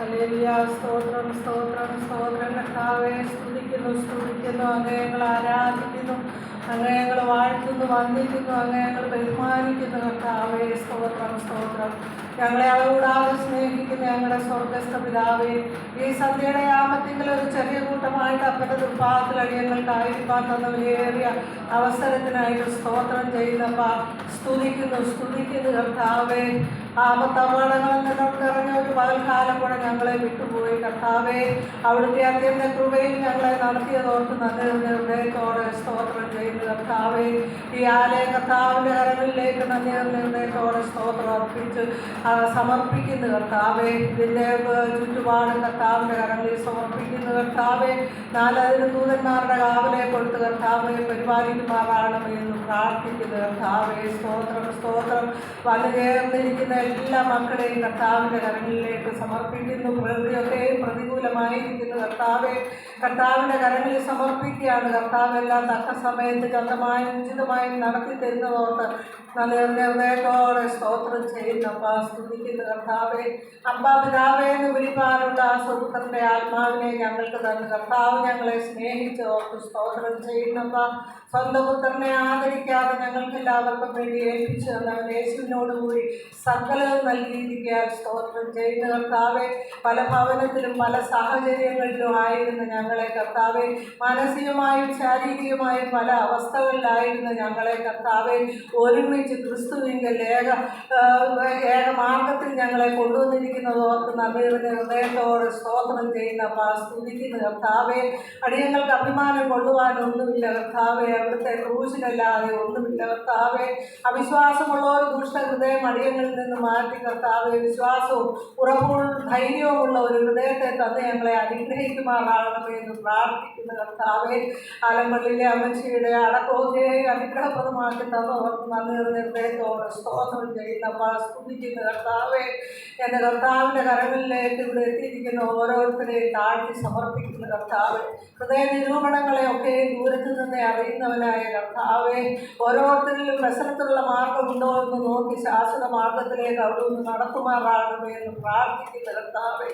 Hallelujah. സ്തോത്രം സ്തോത്രം സ്തോത്രം കർത്താവേ. സ്തുതിക്കുന്നു സ്തുതിക്കുന്നു, അങ്ങയെ ഞങ്ങൾ ആരാധിക്കുന്നു, അങ്ങയെ ഞങ്ങൾ വാഴ്ത്തുന്നു, വന്ദിക്കുന്നു, അങ്ങയെ ഞങ്ങൾ ബഹുമാനിക്കുന്നു കർത്താവേ. സ്തോത്രം സ്തോത്രം. ഞങ്ങളെ അളകൂടാതെ സ്നേഹിക്കുന്ന ഞങ്ങളുടെ സ്വർഗസ്ഥ പിതാവേ, ഈ സന്ധ്യയുടെ യാമത്തിങ്കിൽ ഒരു ചെറിയ കൂട്ടമായിട്ട് അപ്പൻ്റെ തൃപ്പാദത്തിൽ അടിയങ്ങൾക്കായിരിക്കാൻ തന്ന വിലയേറിയ അവസരത്തിനായിട്ട് സ്തോത്രം ചെയ്യുന്നപ്പ സ്തുതിക്കുന്നു സ്തുതിക്കുന്നു കർത്താവേ. ആപത്തപകടങ്ങളിൽ നിന്നും നിറഞ്ഞ ഒരു പകൽക്കാലം കൂടെ ഞങ്ങളെ വിട്ടുപോയി കർത്താവേ. അവിടുത്തെ അത്യന്ത കൃപയിൽ ഞങ്ങളെ നടത്തിയതോർത്ത് നന്ദി ഹൃദയത്തോടെ സ്തോത്രം ചെയ്യുന്നു കർത്താവേ. ഈ ആലയ കർത്താവിൻ്റെ കരങ്ങളിലേക്ക് നന്ദി ഹൃദയത്തോടെ സ്തോത്രം അർപ്പിച്ച് സമർപ്പിക്കുന്നു കർത്താവേ. ഇതിൻ്റെ ചുറ്റുപാടും കർത്താവിൻ്റെ കരങ്ങളിൽ സമർപ്പിക്കുന്നു കർത്താവേ. നാലതിന് ദൂതന്മാരുടെ കാവലെ കൊടുത്ത് കർത്താവെ പരിപാലിക്കുമാറാകണമെന്ന് പ്രാർത്ഥിക്കുന്നു കർത്താവേ. സ്തോത്രം സ്തോത്രം. വന്നു ചേർന്നിരിക്കുന്ന എല്ലാ മക്കളെയും കർത്താവിൻ്റെ കരങ്ങളിലേക്ക് സമർപ്പിക്കുന്നു. പ്രകൃതിയൊക്കെയും പ്രതികൂലമായിരിക്കുന്നു കർത്താവെ, കർത്താവിൻ്റെ കരങ്ങളിൽ സമർപ്പിക്കുകയാണ് കർത്താവ്. എല്ലാം തക്ക സമയത്ത് ചന്തമായും ഉചിതമായും നടത്തി തരുന്നതോർത്ത് നല്ല ഹൃദയത്തോടെ സ്തോത്രം ചെയ്യുന്നപ്പ സ്തുതിക്കുന്നു കർത്താവെ. അപ്പാ പിതാവേ എന്ന് വിളിപ്പാനുള്ള ആ സ്വതന്ത്രൻ്റെ ആത്മാവിനെ ഞങ്ങൾക്ക് തന്നു കർത്താവ്. ഞങ്ങളെ സ്നേഹിച്ച് ഓർത്ത് സ്തോത്രം ചെയ്യുന്നപ്പ. സ്വന്തം പുത്രനെ ആദരിക്കാതെ ഞങ്ങൾക്ക് എല്ലാവർക്കും വേണ്ടി ഏൽപ്പിച്ചു തന്നവൻ യേശുവിനോടുകൂടി സകലവും നൽകിയിരിക്കാൻ സ്തോത്രം ചെയ്യുന്ന കർത്താവെ. പല ഭവനത്തിലും പല സാഹചര്യങ്ങളിലും ആയിരുന്ന ഞങ്ങളെ കർത്താവെ, മാനസികമായും ശാരീരികമായും പല അവസ്ഥകളിലായിരുന്ന ഞങ്ങളെ കർത്താവെ ഒരുമിച്ച് ക്രിസ്തുവിങ്കൽ ഏക മാർഗത്തിൽ ഞങ്ങളെ കൊണ്ടുവന്നിരിക്കുന്നത് ഓർത്ത് നന്ദി ഹൃദയത്തോടെ സ്തോത്രം ചെയ്യുന്നപ്പ സ്തുതിക്കുന്ന കർത്താവെ. അടിയങ്ങൾക്ക് അഭിമാനം കൊള്ളുവാനൊന്നുമില്ല കർത്താവെ, അവിടുത്തെ ക്രൂശിലല്ലാതെ ഒന്നുമില്ല കർത്താവെ. അവിശ്വാസമുള്ള ഒരു ദുഷ്ടഹൃദയം അടിയങ്ങളിൽ നിന്ന് മാറ്റി കർത്താവെ, വിശ്വാസവും ഉറപ്പും ധൈര്യവുമുള്ള ഒരു ഹൃദയത്തെ തന്ന് ഞങ്ങളെ അനുഗ്രഹിക്കുമാറാകണമെന്ന് പ്രാർത്ഥിക്കുന്ന കർത്താവെ. ആലമ്പള്ളിയിലെ അമ്മച്ചിയുടെ അടക്കോകയെയും അനുഗ്രഹപ്രദമാക്കി തന്നു ഓർത്ത് നന്ദി ഹൃദയത്തോടെ സ്തോത്രം ചെയ്യുന്നപ്പ സ്തുതിക്കുന്ന കർത്താവെ. എൻ്റെ കർത്താവിൻ്റെ കരങ്ങളിലേക്ക് ഇവിടെ എത്തിയിരിക്കുന്ന ഓരോരുത്തരെയും താഴ്ത്തി സമർപ്പിക്കുന്ന കർത്താവെ. ഹൃദയ നിരൂപണങ്ങളെയൊക്കെ ദൂരത്തു നിന്ന് അറിയുന്നവനായ കർത്താവെ, ഓരോരുത്തരിലും വ്യസനത്തിലുള്ള മാർഗമുണ്ടോ എന്ന് നോക്കി ശാശ്വത മാർഗത്തിലേക്ക് അവിടുന്ന് നടത്തുമാറാകണമെന്ന് പ്രാർത്ഥിക്കുന്ന കർത്താവെ.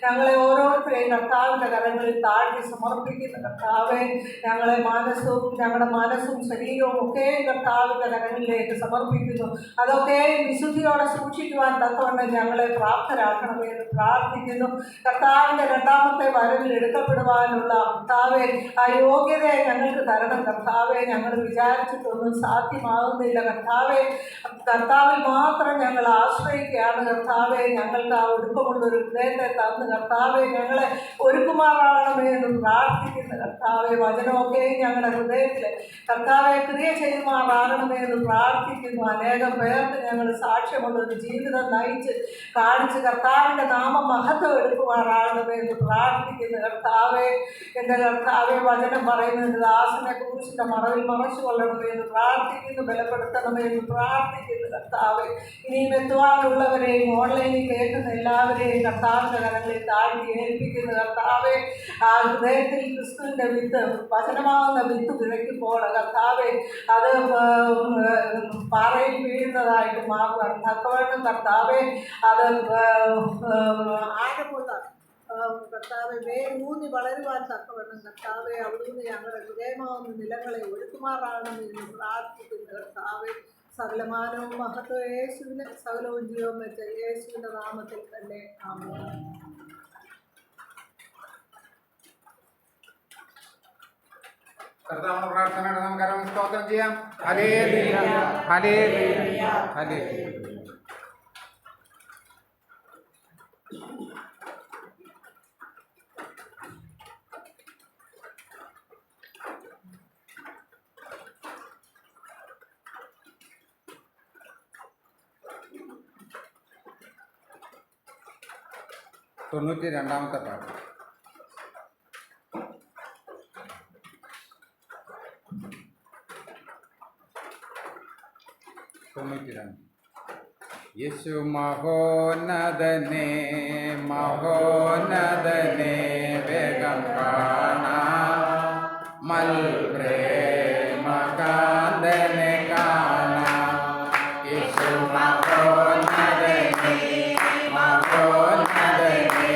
ഞങ്ങളെ ഓരോരുത്തരെയും കർത്താവിൻ്റെ കരങ്ങളിൽ താഴ്ത്തി സമർപ്പിക്കുന്ന കർത്താവെ. ഞങ്ങളുടെ മനസ്സും ശരീരവും ഒക്കെ കർത്താവിൻ്റെ കരങ്ങളിലേക്ക് സമർപ്പിക്കുന്നു. അതൊക്കെ വിശുദ്ധിയോടെ സൂക്ഷിക്കുവാൻ തക്കവണ്ണം ഞങ്ങളെ പ്രാപ്തരാക്കണമെന്ന് പ്രാർത്ഥിക്കുന്നു. കർത്താവിൻ്റെ രണ്ടാമത്തെ വരവിൽ എടുക്കപ്പെടുവാനുള്ള കർത്താവെ ആ യോഗ്യതയെ ഞങ്ങൾക്ക് തരണം കർത്താവെ. ഞങ്ങൾ വിചാരിച്ചിട്ടൊന്നും സാധ്യമാകുന്നില്ല കർത്താവെ. കർത്താവിൽ മാത്രം ഞങ്ങൾ ആശ്രയിക്കുകയാണ് കർത്താവെ. ഞങ്ങൾക്ക് ആ ഒടുക്കമുള്ളൊരു ഹൃദയത്തെ തന്ന് കർത്താവെ ഞങ്ങളെ ഒരുക്കുമാറാകണമെന്ന് പ്രാർത്ഥിക്കുന്ന കർത്താവെ. വചനമൊക്കെ ഞങ്ങളുടെ ഹൃദയത്തിൽ കർത്താവെ ക്രിയ ചെയ്യുമാറാകണമെന്ന് പ്രാർത്ഥിക്കുന്നു. അനേകം പേർക്ക് ഞങ്ങൾ സാക്ഷ്യമുള്ള ഒരു ജീവിതം നയിച്ച് കാണിച്ച് കർത്താവിൻ്റെ നാമം മഹത്വം എടുക്കുമാറാകണമെന്ന് പ്രാർത്ഥിക്കുന്നു കർത്താവെ. എൻ്റെ കർത്താവെ, വചനം പറയുന്നത് ദാസനെ ക്രൂശിൻ്റെ മറവിൽ മറച്ചു കൊള്ളണമെന്ന് പ്രാർത്ഥിക്കുന്നു, ബലപ്പെടുത്തണമെന്ന് പ്രാർത്ഥിക്കുന്നു കർത്താവെ. ഇനിയും എത്തുവാനുള്ളവരെയും ഓൺലൈനിൽ കേൾക്കുന്ന എല്ലാവരെയും കർത്താവിൻ്റെ കരങ്ങളിൽ താഴ്ത്തി ഏൽപ്പിക്കുന്നു കർത്താവെ. ആ ഹൃദയത്തിൽ ക്രിസ്തുവിൻ്റെ വിത്ത്, വചനമാകുന്ന വിത്ത് വിതയ്ക്കുമ്പോൾ കർത്താവെ അത് പാറയിൽ വീഴുന്നതായിട്ട് മാറുവാൻ തക്കവണ്ണം കർത്താവെ അത് ആഴമുള്ള കർത്താവെ വേരൂന്നി വളരുവാൻ തക്കവണ്ണം കർത്താവെ അവിടുന്ന് ഞങ്ങളുടെ ഹൃദയമാവുന്ന നിലങ്ങളെ ഒരുക്കുമാറാകണമെന്ന് പ്രാർത്ഥിക്കുന്നു കർത്താവെ. സകലമാനവും മഹത്വം യേശുവിന്, സകലവും ജീവൻ വെച്ച യേശുവിൻ്റെ നാമത്തിൽ തന്നെ ആമേൻ. കർത്താവിന്റെ പ്രാർത്ഥനയുടെ നമുക്ക് സ്തോത്രം ചെയ്യാം. Hallelujah hallelujah hallelujah. തൊണ്ണൂറ്റി രണ്ടാമത്തെ പാട്ട്. യേശു മഹോന്നതനെ മഹോന്നതനെ വേഗം കാണാം, മൽപ്രേമകാന്തനെ കാണാം. യേശു മഹോന്നതനെ മഹോന്നതനെ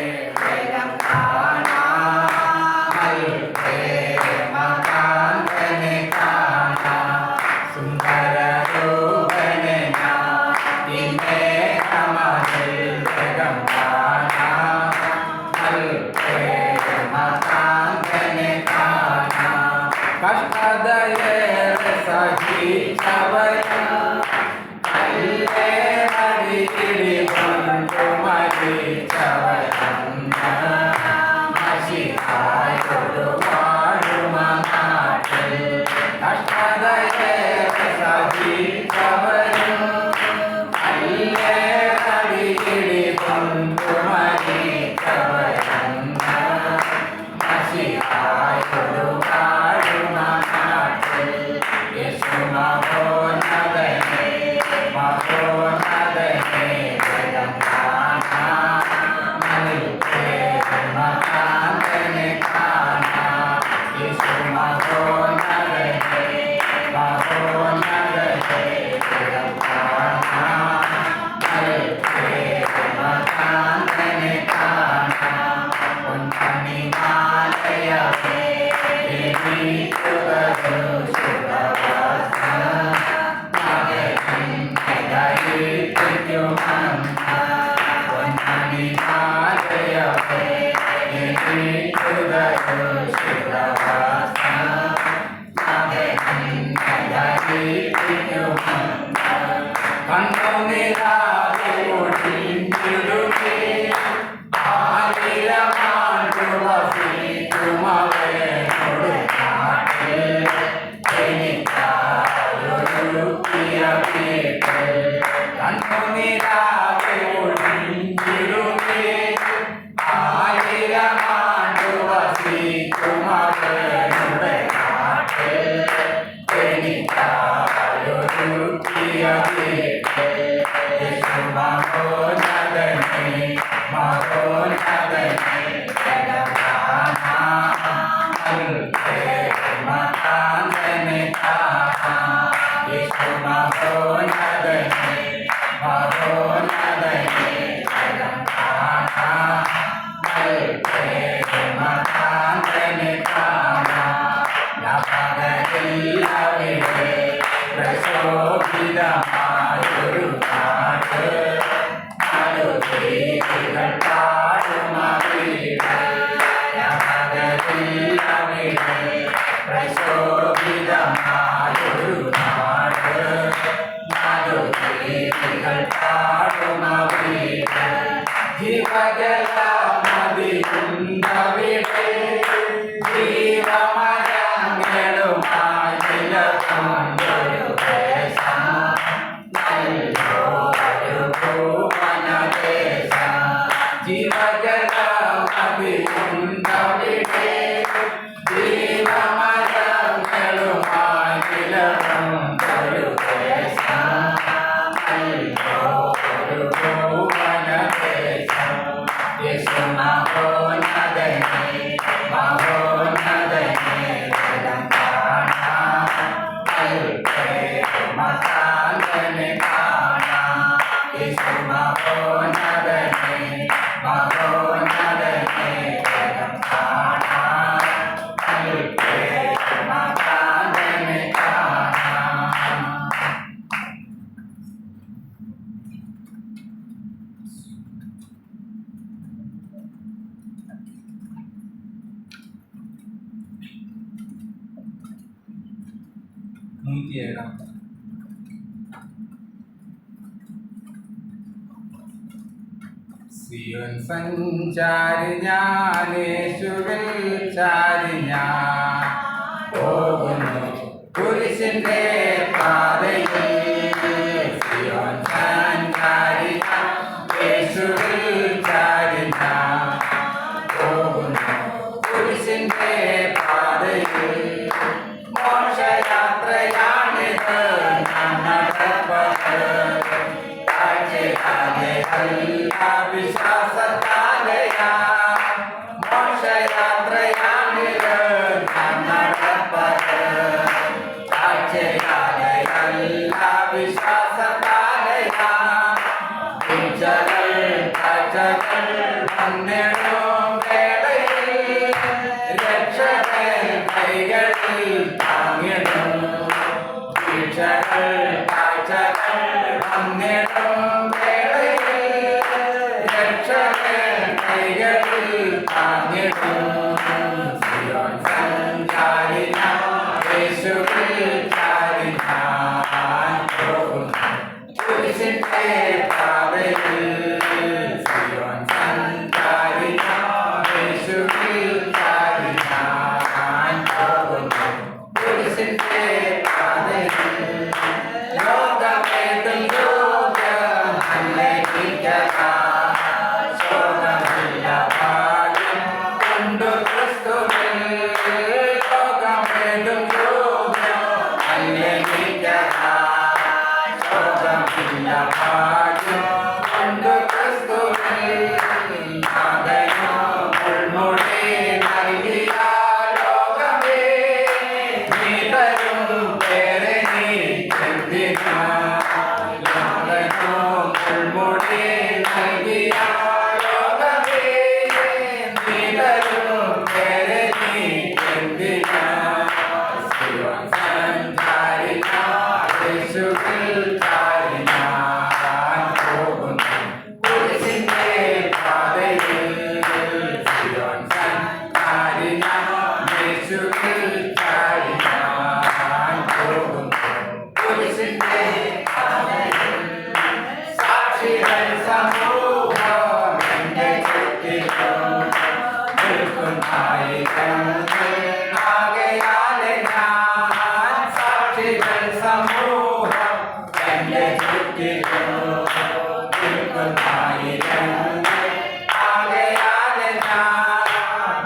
കഷ്ടതയേറെ സഹിച്ചവരും കല്ലേറടിയിടി കൊണ്ടു മരിച്ചവരും മഷിഹായോടു വാഴുമ നാട്ടിൽ കഷ്ടതയേറെ സഹിച്ചവരും കല്ലേറടിയിടി കൊണ്ടു മരിച്ചവരും മഷിഹായോടു വാഴുമ നാട്ടിൽ യേശു മഹോന്നതനേ മഹോന്നതനേ ജഗം കാണാം മകാന്തനെ കാണാം യേശു മഹോന്നതനേ മഹോന്നതനേ ജഗം കാണാം മകാന്തനെ കാണാം പൊന്നണി മാലയവേ ദേവിക്കുവരു ശുഭവസ്ത്രം മകനിന്റെ ദൈവ്യമാന്ത പൊന്നണി മാലയവേ ദേവിക്കുവരു ശുഭവസ്ത്രം മകനിന്റെ ദൈവ്യമാന്ത കണ്ണുനീരാതെ ഒഴിഞ്ഞിടുകേ ആയിരമാണ്ടു വസിക്കുമവനോട് നാട്ടിൽ എനിക്കായൊരുക്കിയ വീട്ടിൽ കണ്ണുനീരാതെ ഒഴിഞ്ഞിടുകേ ആയിരമാണ്ടു വസിക്കുമവനോട് നാട്ടിൽ എനിക്കായൊരുക്കിയ വീട്ടിൽ യേശു മഹോന്നതനേ മഹോന്നതനേ ജഗം കാണാം മകാന്തനെ കാണാം യേശു മഹോന്നതനേ മഹോന്നതനേ ജഗം കാണാം മകാന്തനെ കാണാം പകലില്ലവിടെ പ്രശോഭിതമായൊരു നാട് മനുഭീതികൾ പാടുമ വീട് പകലില്ലവിടെ പ്രശോഭിതമായൊരു നാട് മനുഭീതികൾ പാടുമ വീട് ജീവജലമതിയുണ്ടവിടെ ജീവമരങ്ങളുമായി നിലകൊണ്ടൊരു ദേശം നല്ലൊരു ഭുവനദേശം ജീവജലമതിയുണ്ടവിടെ ജീവമരങ്ങളുമായി നിലകൊണ്ടൊരു ദേശം നല്ലൊരു ഭുവനദേശം യേശു മഹോന്നതനേ മഹോന്നതനേ ജഗം കാണാം മകാന്തനെ കാണാം യേശു മഹോന്നതനേ മഹോന്നതനേ ജഗം കാണാം മകാന്തനെ കാണാം. സിയോൻ സഞ്ചാരി ഞാൻ യേശുവിൽ ചാരി ഞാൻ പോകുന്നു കുരിശിന്റെ പാതയിൽ സിയോൻ സഞ്ചാരി ഞാൻ യേശുവിൽ ചാരി ഞാൻ പോകുന്നു കുരിശിന്റെ പാതയിൽ മോക്ഷയാത്രയാണിത് ഞാൻ നടപ്പത് വിശ്വാസത്താലയാ മോക്ഷയാത്രയാണിത് ഞാൻ നടപ്പത് കാഴ്ചയാലയല്ല വിശ്വാസത്താലയാ കാഴ്ചകൾ വന്നിടും വേളയിൽ രക്ഷകൻ കൈകളിൽ താങ്ങിടും കാഴ്ചകൾ വന്നിടും കൈകളിൽ താങ്ങിടും സിയോൻ സഞ്ചാരി ഞാൻ യേശുവിൽ ചാരിയാൻ പോകുന്നു കുരിശിന്റെ പാതയിൽ സിയോൻ സഞ്ചാരിയാൻ യേശുവിൽ ചാരിയാൻ പോകുന്നു കുരിശിന്റെ പാതയിൽ ലോകമേതും യോഗ്യം അന്വേഷിക്കാൻ ശോകമില്ല ഭാഗ്യം കൊണ്ടു ക്രിസ്തുവിൽ ലോകമേതും യോഗ്യം അന്വേഷിക്കാൻ ശോകമില്ല ഭാഗ്യം കൊണ്ടു ക്രിസ്തുവിൽ മകനോ മുൾമുടി നൽകിയ ലോകമേ നീ തരും പേരെ നീ എന്തിനാ മകനോ മുൾമുടി നൽകിയ ലോകമേ നീ തരും പേരെ നീ എന്തിനാ സിയോൻ സഞ്ചാരിയാൻ യേശുവിൽ ചാരിയാൻ പോകുന്നു കുരിശിന്റെ പാതയിൽ സിയോൻ സഞ്ചാരിയാൻ യേശുവിൽ ചാരിയാൻ പോകുന്നു കുരിശിന്റെ പാതയിൽ സാക്ഷികൾ സമൂഹം എന്റെ ചുറ്റിലും നിൽക്കുന്നായിരങ്ങൾ ആകയാലെ ഞാൻ സാക്ഷികൾ സമൂഹം എന്റെ ചുറ്റിലും നിൽക്കുന്നായിരങ്ങൾ ആകയാലെ ഞാൻ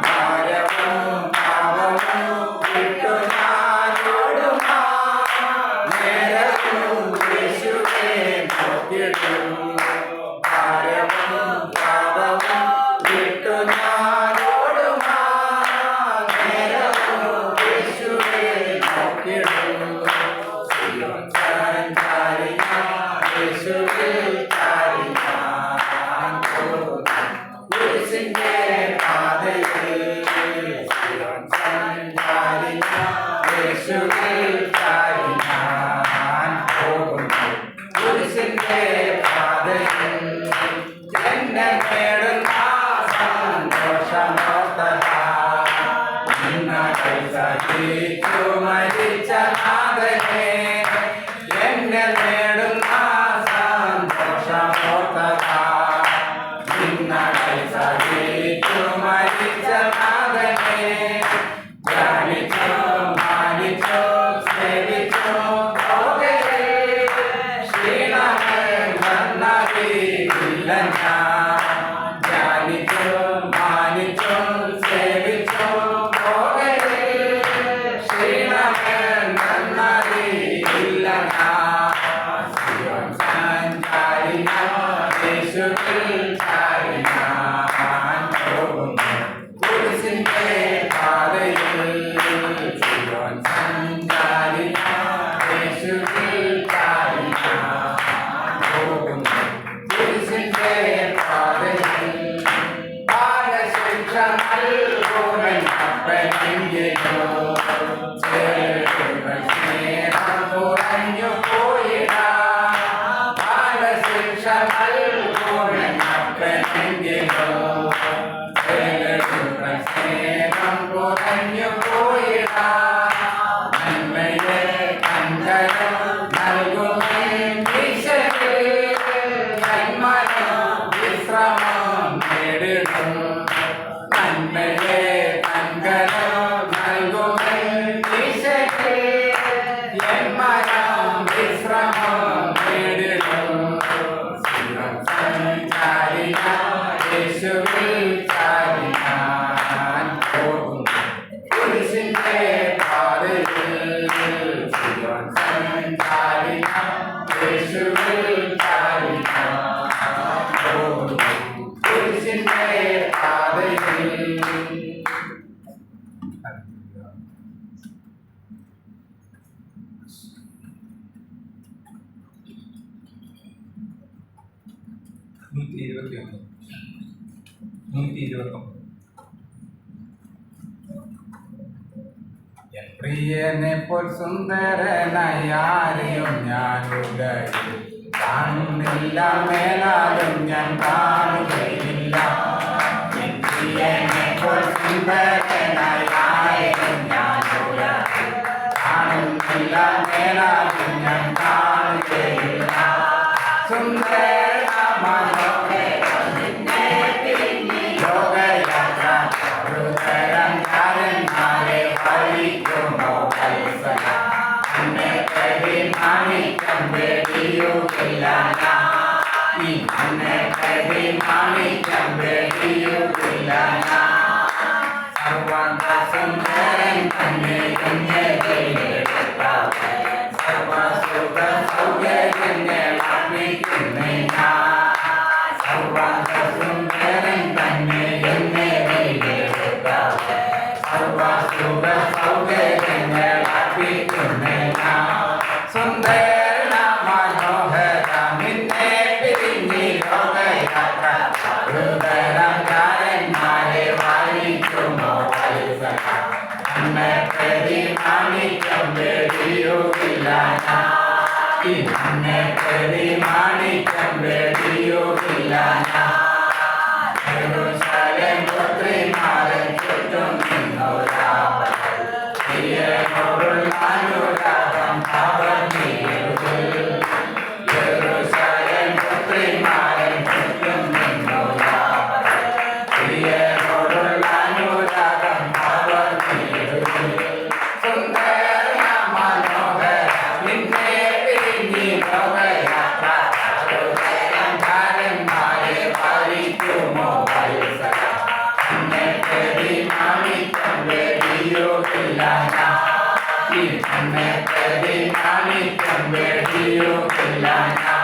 ഭാരവും പാപവും വിട്ടു ഞാൻ ഓടുമാ നേരവും യേശുവെ നോക്കിടും ഭാരവും പാപവും വിട്ടു ഞാൻ ഓടുമാ നേരവും യേശുവെ നോക്കിടും സിയോൻ സഞ്ചാരിയാൻ യേശുവിൽ ചാരിയാൻ പോകുന്നു കുരിശിന്റെ പാതയിൽ സിയോൻ സഞ്ചാരിയാൻ യേശുവിൽ ചാരിയാൻ പോകുന്നു കുരിശിന്റെ പാതയിൽ എന്നെ നേടുന്ന സന്തോഷമോർത്തതാ നിന്നകൾ സഹിച്ചു മരിച്ച നാഥനെ എന്നെ നേടുന്ന സന്തോഷമോർത്തതാ നിന്നകൾ സഹിച്ചു മരിച്ച നാഥനെ ധ്യാനിച്ചു മാനിച്ചു സേവിച്ചു പോകലേ ക്ഷീണങ്ങൾ വന്നറിയില്ല ഞാൻ ധ്യാനിച്ചു മാനിച്ചു സേവിച്ചു പോകലേ ക്ഷീണങ്ങൾ വന്നറിയില്ല ഞാൻ സിയോൻ സഞ്ചാരിയാൻ യേശുവിൽ ചാരിയാൻ പോകുന്നു കുരിശിന്റെ പാതയിൽ സിയോൻ സഞ്ചാരിയാൻ യേശുവിൽ ചാരിയാൻ പോകുന്നു കുരിശിന്റെ പാതയിൽ ബാലശിക്ഷ നൽകുവൻ അപ്പനെങ്കിലോ ചേരുവൻ സ്നേഹം കുറഞ്ഞു പോയിടാ ബാലശിക്ഷ നൽകുവൻ അപ്പനെങ്കിലോ ചേരുവൻ സ്നേഹം കുറഞ്ഞു പോയിടാ നന്മയെ കങ്കരം നൽകുമേ ഈശോയെ ജന്മനോ വിശ്രമം നേടിടും നന്മയെ കങ്കരം നൽകുമേ ഈശോയെ ജന്മനോ വിശ്രമം നേടിടും സിയോൻ സഞ്ചാരിയാൻ യേശുവിൽ ചാരിയാൻ പോകുന്നു കുരിശിന്റെ പാതയിൽ സിയോൻ സഞ്ചാരിയാൻ യേശുവിൽ ചാരിയാൻ പോകുന്നു കുരിശിന്റെ പാതയിൽ നൂറ്റി 121 എൻ പ്രിയനെ പോൽ സുന്ദരനായാരെയും ഞാൻ ഉലകിൽ കാണുന്നില്ല, മേലാലും ഞാൻ കാണുകയില്ല. എൻ പ്രിയനെ പോൽ സുന്ദരനായാരെയും ഞാൻ ഉലകിൽ മാണിക്യം വെടിയുകില്ല ഞാൻ. ഈ മണ്ണെ പ്രതി മാണിക്യം വെടിയുകില്ല ഞാൻ. സർവസുന്ദരൻ തന്നെ എന്നെ വീണ്ടെടുത്തവൻ. സർവസുഖ സൗകര്യങ്ങൾ അർപ്പിക്കുന്നേ ഞാൻ. സർവസുന്ദരൻ തന്നെ എന്നെ വീണ്ടെടുത്തവൻ. സർവസുഖ സൗകര്യങ്ങൾ അർപ്പിക്കുന്നേ ഞാൻ. സുന്ദര മനോഹര നിന്നെ പിരിഞ്ഞി ലോകയാത്ര. ഹൃദയകാരന്മാരെ വായിക്കുമോ വത്സല. എന്നെ പ്രതി മാണിക്യം വെടിയുകില്ല ഞാൻ. എന്നെ പ്രതി മാണിക്യം വെടിയുകില്ല ഞാൻ. യെരൂശലേം പുത്രിമാരൻ ചുറ്റും നിന്നൊരാവൽ. പ്രിയനോടുള്ള അനുരാഗം കവർന്നിടുകിൽ. യെരൂശലേം പുത്രിമാരൻ ചുറ്റും നിന്നൊരാവൽ. പ്രിയനോടുള്ള അനുരാഗം കവർന്നിടുകിൽ. സുന്ദര മനോഹര നിന്നെ പിരിഞ്ഞി ലോകയാത്ര. ഹൃദയകാരന്മാരെ വായിക്കുമോ വത്സല. എന്നെ പ്രതി മാണിക്യം വെടിയുകില്ല ഞാൻ. എന്നെ പ്രതി മാണിക്യം വെടിയുകില്ല ഞാൻ.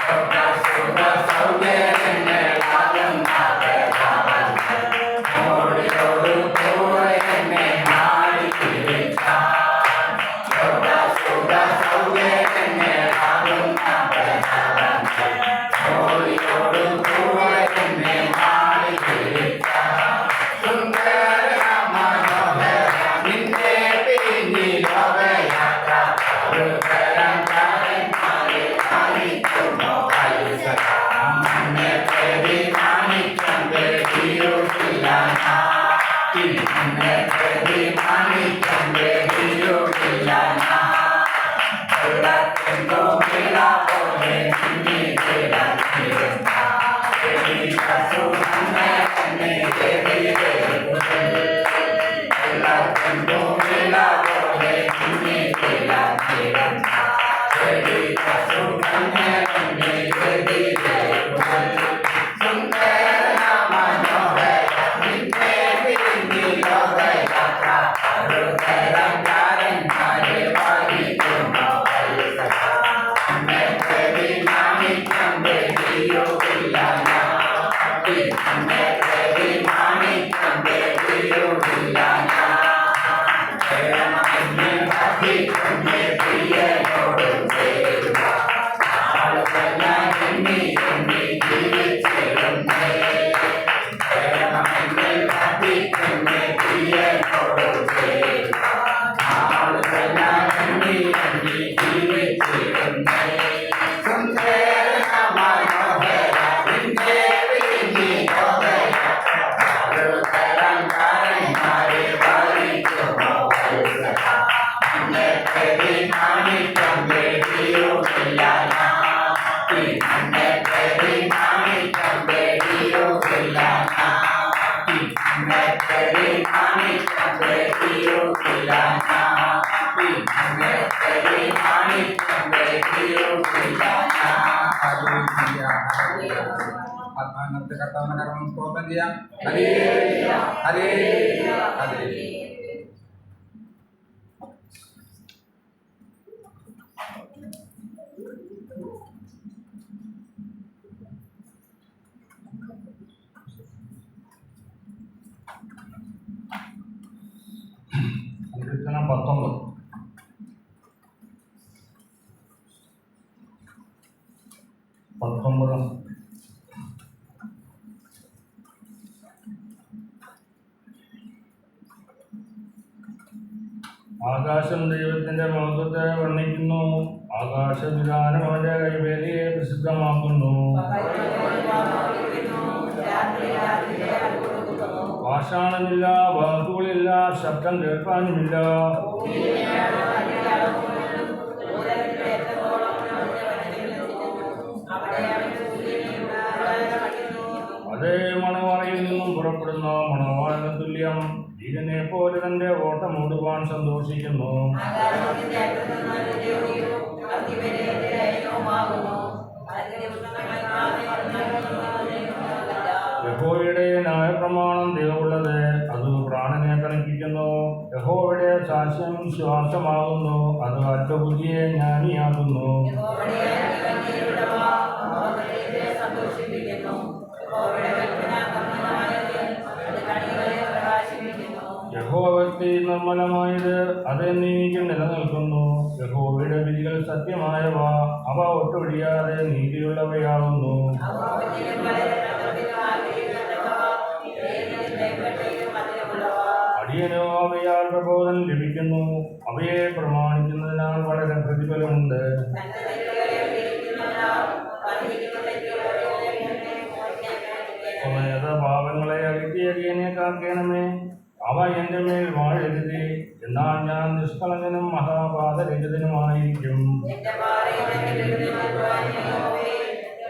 സുഖ സൗകര്യങ്ങളാകുന്ന പ്രതാപങ്ങൾ ഓടിയോടു കൂടെ എന്നെ മാടി പിടിച്ചാൻ. സുഖ സൗകര്യങ്ങളാകുന്ന പ്രതാപങ്ങൾ ഓടിയോടു കൂടെ എന്നെ മാടി പിടിച്ചാൻ. സുന്ദര മനോഹര നിന്നെ പിരിഞ്ഞി ലോകയാത്ര. ഹൃദയകാരന്മാരെ വായിക്കുമോ വത്സല. എന്നെ പ്രതി മാണിക്യം വെടിയുകില്ല ഞാൻ. എന്നെ പ്രതി മാണിക്യം വെടിയുകില്ല ഞാൻ. വെള്ളത്തിൻ്റെ വിള പോലെ നിന്നെ കിടന്നിരുന്ന സുഗന്ധനെ തേടിവരുകിൽ. വെള്ളത്തിൻ്റെ വിള പോലെ നിന്നെ കിടന്നിരുന്ന സുഗന്ധനെ തേടിവരുകിൽ. സുന്ദര മനോഹര നിന്നെ പിരിഞ്ഞി ലോകയാത്ര. ഹൃദയകാരന്മാരെ വായിക്കുമോ വത്സല. എന്നെ പ്രതി മാണിക്യം വെടിയുകില്ല ഞാൻ. എന്നെ പ്രതി മാണിക്യം വെടിയുകില്ല ഞാൻ. പ്രേമമെന്നിൽ വർദ്ധിക്കുന്നേ പ്രിയനോട് ചേരുക. നാളുകളെല്ലാം എണ്ണി എണ്ണി ജീവിച്ചിടുന്നേ. പ്രേമമെന്നിൽ വർദ്ധിക്കുന്നേ പ്രിയനോട് ചേരുക. നാളുകളെല്ലാം എണ്ണി എണ്ണി ജീവിച്ചിടുന്നേ. സുന്ദര മനോഹര നിന്നെ പിരിഞ്ഞി ലോകയാത്ര. ഹൃദയകാരന്മാരെ വായിക്കുമോ വത്സല. എന്നെ പ്രതി മാണിക്യം വെടിയുകില്ല ഞാൻ. എന്നെ പ്രതി മാണിക്യം വെടിയുകില്ല ഞാൻ. എന്നെ പ്രതി മാണിക്യം വെടിയുകില്ല ഞാൻ. എന്നെ പ്രതി മാണിക്യം വെടിയുകില്ല ഞാൻ. ആത്മാനത്തെ കർത്താവിന്റെ കർമ്മം സ്തോത്രം ചെയ്യാം. Hallelujah hallelujah hallelujah. സങ്കീർത്തനം 19. ആകാശം ദൈവത്തിന്റെ മഹത്വത്തെ വർണ്ണിക്കുന്നു. ആകാശവിധാനം അവന്റെ കൈവേലിയെ പ്രസിദ്ധമാക്കുന്നു. ഭാഷാണമില്ല, വാക്കുകളില്ല, ശബ്ദം കേൾക്കാനുമില്ല. അതേ മണവാളയിൽ നിന്നും പുറപ്പെടുന്ന മണവാളിന് തുല്യം. ധീരനെ പോലെ തന്റെ ഓട്ടം ഓടുവാൻ സന്തോഷിക്കുന്നു. യഹോവയുടെ ന്യായപ്രമാണം ദൈവമുള്ളത്, അത് പ്രാണനെ തണുപ്പിക്കുന്നു. യഹോവയുടെ സാക്ഷ്യം ശ്വാസമാകുന്നു, അത് അല്പബുദ്ധിയെ ജ്ഞാനിയാക്കുന്നു. യഹോവഭക്തി നിർമ്മലമായത്, അത് എന്നേക്കും നിലനിൽക്കുന്നു. യഹോവയുടെ വിധികൾ സത്യമായവ, അവ ഒട്ടൊഴിയാതെ നീതിയുള്ളവയാകുന്നു. അടിയനോ അവയാൽ പ്രബോധനം ലഭിക്കുന്നു, അവയെ പ്രമാണിക്കുന്നതിനാൽ വളരെ പ്രതിഫലമുണ്ട്. സ്വമേധ പാപങ്ങളെ അകറ്റിയടിയനെ കാക്കണമേ. അവ എൻ്റെ മേൽ വാഴരുതേ, എന്നാൽ ഞാൻ നിഷ്കളങ്കനും മഹാപാതരഹിതനുമായിരിക്കും.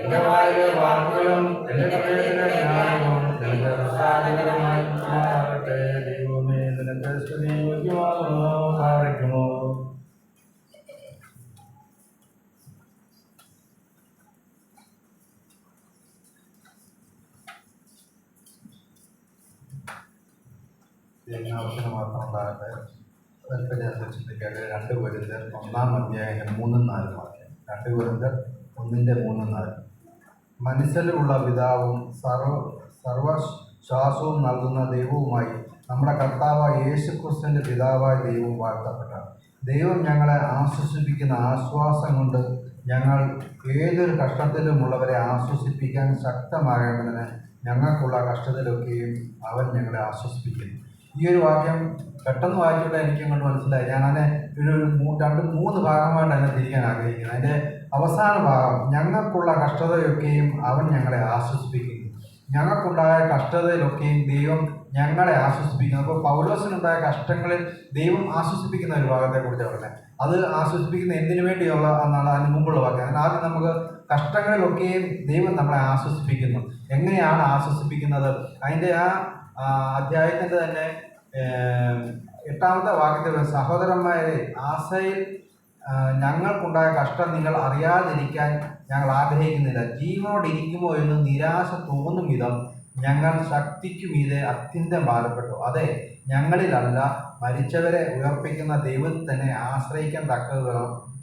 എൻ്റെ വായിലെ വാക്കുകളും എൻ്റെ ഹൃദയത്തിലെ ജ്ഞാനവും നിനക്ക് പ്രസാദകരമാകട്ടെ. ദൈവമേ, നിനക്ക് സ്തുതി യോഗ്യമാകുന്നു. പാലിക്കുമോ? ആവശ്യം മാത്രം ഉണ്ടാകട്ടെ. അല്പം ചിന്തിക്കട്ടെ. 2 കൊരിന്ത്യർ 1-ാം 3-4 വാക്യം. 2 കൊരിന്ത്യർ 1-3-4. മനുഷ്യരിലുള്ള പിതാവും സർവശ്വാസവും നൽകുന്ന ദൈവവുമായി നമ്മുടെ കർത്താവായ യേശുക്രിസ്തുവിൻ്റെ പിതാവായ ദൈവവും വാഴ്ത്തപ്പെട്ട ദൈവം ഞങ്ങളെ ആശ്വസിപ്പിക്കുന്ന ആശ്വാസം കൊണ്ട് ഞങ്ങൾ ഏതൊരു കഷ്ടത്തിലുമുള്ളവരെ ആശ്വസിപ്പിക്കാൻ ശക്തമാകേണ്ടതിന് ഞങ്ങൾക്കുള്ള കഷ്ടത്തിലൊക്കെയും അവൻ ഞങ്ങളെ ആശ്വസിപ്പിക്കുന്നു. ഈ ഒരു വാക്യം പെട്ടെന്ന് വായിച്ചുകൊണ്ട് എനിക്കങ്ങോട്ട് മനസ്സിലായി. ഞാനതിനെ ഒരു 2-3 ഭാഗമായിട്ട് അതിനെ തിരിക്കാൻ ആഗ്രഹിക്കുന്നു. അതിൻ്റെ അവസാന ഭാഗം, ഞങ്ങൾക്കുള്ള കഷ്ടതയൊക്കെയും അവൻ ഞങ്ങളെ ആശ്വസിപ്പിക്കുന്നു. ഞങ്ങൾക്കുണ്ടായ കഷ്ടതയിലൊക്കെയും ദൈവം ഞങ്ങളെ ആശ്വസിപ്പിക്കുന്നു. അപ്പോൾ പൗലോസിനുണ്ടായ കഷ്ടങ്ങളിൽ ദൈവം ആശ്വസിപ്പിക്കുന്ന ഒരു ഭാഗത്തെക്കുറിച്ച് പറഞ്ഞത്. അത് ആശ്വസിപ്പിക്കുന്ന എന്തിനു വേണ്ടിയുള്ള എന്നാണ് അതിന് മുമ്പുള്ള വാക്യം. അതിന് ആദ്യം നമുക്ക് കഷ്ടങ്ങളിലൊക്കെയും ദൈവം നമ്മളെ ആശ്വസിപ്പിക്കുന്നു. എങ്ങനെയാണ് ആശ്വസിപ്പിക്കുന്നത്? അതിൻ്റെ ആ അധ്യായത്തിൻ്റെ തന്നെ 8-ാമത്തെ വാക്യത്തിൽ, സഹോദരന്മാരെ, ആശയിൽ ഞങ്ങൾക്കുണ്ടായ കഷ്ടം നിങ്ങൾ അറിയാതിരിക്കാൻ ഞങ്ങൾ ആഗ്രഹിക്കുന്നില്ല. ജീവനോടിരിക്കുമോ എന്ന് നിരാശ തോന്നും വിധം ഞങ്ങൾ ശക്തിക്കു മീതെ അത്യന്തം ഭാരപ്പെട്ടു. അതെ, ഞങ്ങളിലല്ല, മരിച്ചവരെ ഉയർപ്പിക്കുന്ന ദൈവത്തിൽ തന്നെ ആശ്രയിക്കാൻ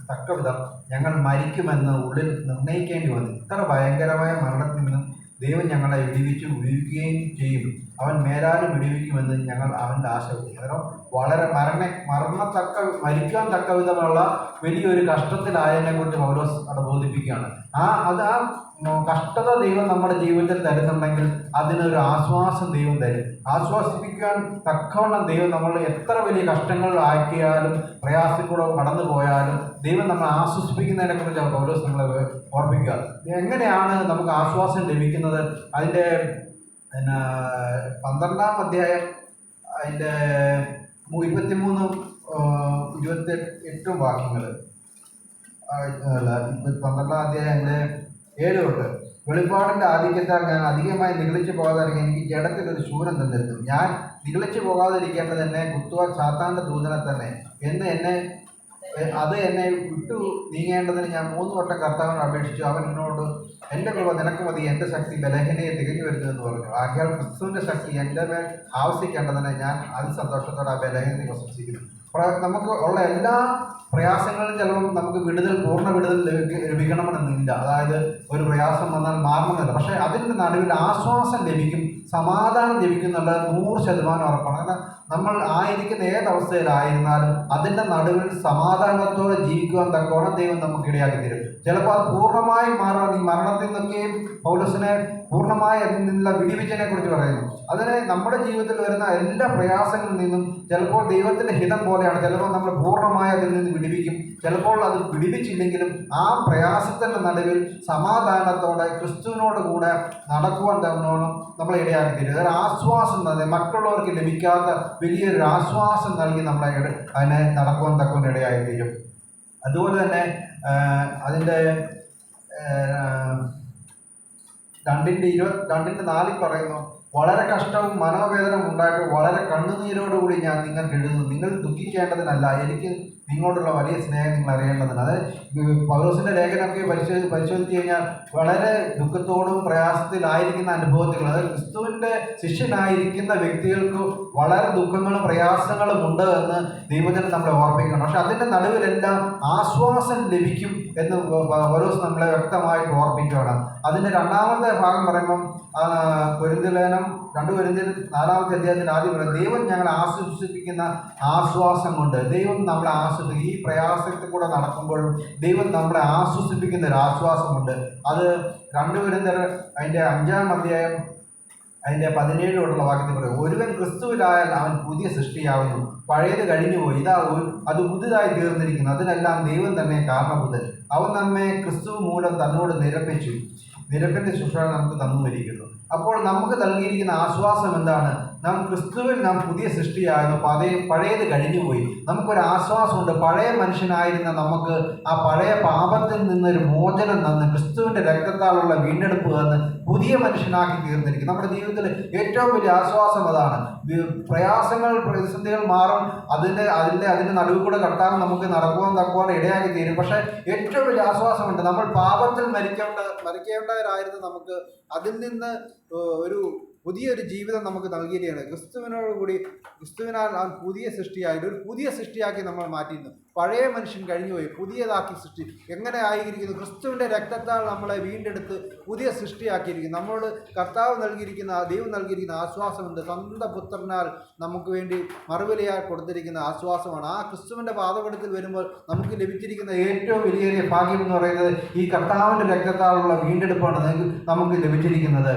തക്കവിധം ഞങ്ങൾ മരിക്കുമെന്ന് ഉള്ളിൽ നിർണയിക്കേണ്ടി വന്നു. ഇത്ര ഭയങ്കരമായ മരണത്തിൽ നിന്നും ദൈവം ഞങ്ങളെ വിടുവിക്കുകയും ചെയ്യും. അവൻ മേലാലും വിടുവിക്കുമെന്ന് ഞങ്ങൾ അവൻ്റെ ആശ വെച്ചു. കാരണം വളരെ മരിക്കാൻ തക്ക വിധമുള്ള വലിയൊരു കഷ്ടത്തിലായതിനെ കുറിച്ച് പൗലോസ് അവിടെ ബോധിപ്പിക്കുകയാണ്. ആ കഷ്ടത ദൈവം നമ്മുടെ ജീവിതത്തിൽ തരുന്നുണ്ടെങ്കിൽ അതിനൊരു ആശ്വാസം ദൈവം തരും. ആശ്വാസിപ്പിക്കാൻ തക്കവണ്ണം ദൈവം നമ്മൾ എത്ര വലിയ കഷ്ടങ്ങൾ ആക്കിയാലും പ്രയാസത്തിലൂടെ കടന്നു പോയാലും ദൈവം നമ്മളെ ആശ്വസിപ്പിക്കുന്നതിനെ കുറിച്ച് പൗലോസ് നമ്മളെ ഓർമ്മിക്കുക. എങ്ങനെയാണ് നമുക്ക് ആശ്വാസം ലഭിക്കുന്നത്? അതിൻ്റെ 12-ാം അധ്യായം അതിൻ്റെ 23-28 വാക്യങ്ങൾ. 12-ാം അധ്യായം അതിൻ്റെ 7 തൊട്ട്. വെളിപ്പാടിൻ്റെ ആധിക്യത്താൽ ഞാൻ അധികമായി നിഗളിച്ചു പോകാതിരിക്കാൻ എനിക്ക് ജഡത്തിലൊരു ശൂരം തന്നിരുന്നു. ഞാൻ നിഗളിച്ചു പോകാതിരിക്കേണ്ടത് എന്നെ കുത്തുവാൻ സാത്താൻ്റെ ദൂതനെ തന്നെ അത് എന്നെ വിട്ടു നീങ്ങേണ്ടതിന് ഞാൻ 3 വട്ടം കർത്താവിനോട് അപേക്ഷിച്ചു. അവൻ എന്നോട്, എൻ്റെ കൃപ നിനക്ക് മതി, എൻ്റെ ശക്തി ബലഹീനയെ തികഞ്ഞു വരുന്നുവെന്ന് പറഞ്ഞു. ആകയാൽ ക്രിസ്തുവിൻ്റെ ശക്തി എൻ്റെ മേൽ ആവശ്യിക്കേണ്ടതിന് ഞാൻ അതിസന്തോഷത്തോടെ ആ ബലഹീനതയെ പ്രശംസിക്കുന്നു. നമുക്ക് ഉള്ള എല്ലാ പ്രയാസങ്ങളിലും ചിലപ്പോൾ നമുക്ക് പൂർണ്ണ വിടുതൽ ലഭിക്കണമെന്നില്ല. അതായത് ഒരു പ്രയാസം വന്നാൽ മാറണമെന്നില്ല. പക്ഷേ അതിൻ്റെ നടുവിൽ ആശ്വാസം ലഭിക്കും, സമാധാനം ലഭിക്കും എന്നുള്ളത് 100% ഉറപ്പാണ്. കാരണം നമ്മൾ ആയിരിക്കുന്ന ഏതവസ്ഥയിലായിരുന്നാലും അതിൻ്റെ നടുവിൽ സമാധാനത്തോടെ ജീവിക്കുവാൻ തക്കോണം ദൈവം നമുക്ക് ഇടയാക്കി തരും. ചിലപ്പോൾ അത് പൂർണ്ണമായി മാറാൻ, ഈ മരണത്തിൽ നിന്നൊക്കെയും പൗലോസിനെ പൂർണ്ണമായി അതിൽ നിന്നുള്ള വിടിവിച്ചതിനെ കുറിച്ച് പറയുന്നു. അതിന് നമ്മുടെ ജീവിതത്തിൽ വരുന്ന എല്ലാ പ്രയാസങ്ങളിൽ നിന്നും ചിലപ്പോൾ ദൈവത്തിൻ്റെ ഹിതം പോലെയാണ്. ചിലപ്പോൾ നമ്മൾ പൂർണ്ണമായി അതിൽ നിന്ന് വിടിവിക്കും, ചിലപ്പോൾ അത് വിടിവിച്ചില്ലെങ്കിലും ആ പ്രയാസത്തിൻ്റെ നടുവിൽ സമാധാനത്തോടെ ക്രിസ്തുവിനോട് കൂടെ നടക്കുവാൻ തന്നോണം നമ്മളെ ഇടയാക്കി തരും. അതൊരു ആശ്വാസം തന്നെ, മറ്റുള്ളവർക്ക് ലഭിക്കാത്ത വലിയൊരു ആശ്വാസം നൽകി നമ്മളെ അതിനെ നടക്കുവാൻ തക്കൊണ്ട് ഇടയായി തീരും. അതുപോലെ തന്നെ അതിൻ്റെ 2:4 പറയുന്നു, വളരെ കഷ്ടവും മനോവേദനവും ഉണ്ടായിട്ട് വളരെ കണ്ണുനീരോടുകൂടി ഞാൻ നിങ്ങൾക്ക് എഴുതുന്നു. നിങ്ങൾ ദുഃഖിക്കേണ്ടതിനല്ല, എനിക്ക് നിങ്ങളോടുള്ള വലിയ സ്നേഹം നിങ്ങൾ അറിയേണ്ടതിന്. അത് പൗലോസിൻ്റെ ലേഖനമൊക്കെ പരിശോധിച്ച് കഴിഞ്ഞാൽ വളരെ ദുഃഖത്തോടും പ്രയാസത്തിലായിരിക്കുന്ന അനുഭവത്തിൽ, അതായത് ക്രിസ്തുവിൻ്റെ ശിഷ്യനായിരിക്കുന്ന വ്യക്തികൾക്ക് വളരെ ദുഃഖങ്ങളും പ്രയാസങ്ങളും ഉണ്ട് എന്ന് ദൈവജനം നമ്മളെ ഓർമ്മിക്കണം. പക്ഷെ അതിൻ്റെ നടുവിലെല്ലാം ആശ്വാസം ലഭിക്കും എന്ന് പൗലോസ് നമ്മളെ വ്യക്തമായിട്ട് ഓർമ്മിക്കുകയാണ്. അതിൻ്റെ രണ്ടാമത്തെ ഭാഗം പറയുമ്പം കൊരിന്ത്യർ ലേഖനം 2 കൊരിന്ത്യർ 4-ാമത്തെ അധ്യായത്തിൽ ആദ്യം പറയും, ദൈവം ഞങ്ങളെ ആശ്വസിപ്പിക്കുന്ന ആശ്വാസം കൊണ്ട്. ദൈവം നമ്മളെ ഈ പ്രയാസത്തിൽ കൂടെ നടക്കുമ്പോഴും ദൈവം നമ്മളെ ആശ്വസിപ്പിക്കുന്ന ഒരു ആശ്വാസമുണ്ട്. അത് 2 കൊരിന്ത്യർ അതിൻ്റെ 5-ാം അധ്യായം അതിൻ്റെ 17 വാക്യത്തിൽ പറയും, ഒരുവൻ ക്രിസ്തുവിലായാൽ അവൻ പുതിയ സൃഷ്ടിയാവുന്നു, പഴയത് കഴിഞ്ഞുപോയി, ഇതാ അത് പുതുതായി തീർന്നിരിക്കുന്നു, അതിനെല്ലാം ദൈവം തന്നെ കാരണഭൂതൻ. അവൻ നമ്മെ ക്രിസ്തു മൂലം തന്നോട് നിരപ്പിൻ്റെ ശുശ്രൂഷ നമുക്ക് തന്നുവരിക്കുന്നു. അപ്പോൾ നമുക്ക് നൽകിയിരിക്കുന്ന ആശ്വാസം എന്താണ്? നാം ക്രിസ്തുവിൽ നാം പുതിയ സൃഷ്ടിയായിരുന്നു, പഴയത് കഴിഞ്ഞുപോയി. നമുക്കൊരു ആശ്വാസമുണ്ട്. പഴയ മനുഷ്യനായിരുന്ന നമുക്ക് ആ പഴയ പാപത്തിൽ നിന്നൊരു മോചനം തന്ന് ക്രിസ്തുവിൻ്റെ രക്തത്താലുള്ള വീണ്ടെടുപ്പ് തന്ന് പുതിയ മനുഷ്യനാക്കി തീർന്നിരിക്കും. നമ്മുടെ ജീവിതത്തിൽ ഏറ്റവും വലിയ ആശ്വാസം അതാണ്. പ്രയാസങ്ങൾ, പ്രതിസന്ധികൾ മാറും, അതിൻ്റെ നടുവിൽ കൂടെ കർത്താവ് നമുക്ക് നടക്കുവാൻ ഇടയാക്കി തീരും. പക്ഷേ ഏറ്റവും വലിയ ആശ്വാസമുണ്ട്. നമ്മൾ പാപത്തിൽ മരിക്കേണ്ടവരായിരുന്നു നമുക്ക് അതിൽ നിന്ന് ഒരു പുതിയൊരു ജീവിതം നമുക്ക് നൽകിയിരിക്കുകയാണ്. ക്രിസ്തുവിനാൽ അവൻ പുതിയ സൃഷ്ടിയായിട്ട് ഒരു പുതിയ സൃഷ്ടിയാക്കി നമ്മൾ മാറ്റിയിരുന്നു. പഴയ മനുഷ്യൻ കഴിഞ്ഞുപോയി, പുതിയതാക്കി സൃഷ്ടി. എങ്ങനെ ആയിരിക്കുന്നു? ക്രിസ്തുവിൻ്റെ രക്തത്താൽ നമ്മളെ വീണ്ടെടുത്ത് പുതിയ സൃഷ്ടിയാക്കിയിരിക്കുന്നു. നമ്മളോട് കർത്താവ് ദൈവം നൽകിയിരിക്കുന്ന ആശ്വാസമുണ്ട്. സ്വന്തം പുത്രനാൽ നമുക്ക് വേണ്ടി മറുവിലയാൽ കൊടുത്തിരിക്കുന്ന ആശ്വാസമാണ്. ആ ക്രിസ്തുവിൻ്റെ പാദപീഠത്തിൽ വരുമ്പോൾ നമുക്ക് ലഭിച്ചിരിക്കുന്ന ഏറ്റവും വലിയ ഭാഗ്യം എന്ന് പറയുന്നത് ഈ കർത്താവിൻ്റെ രക്തത്താലുള്ള വീണ്ടെടുപ്പാണ് നമുക്ക് ലഭിച്ചിരിക്കുന്നത്.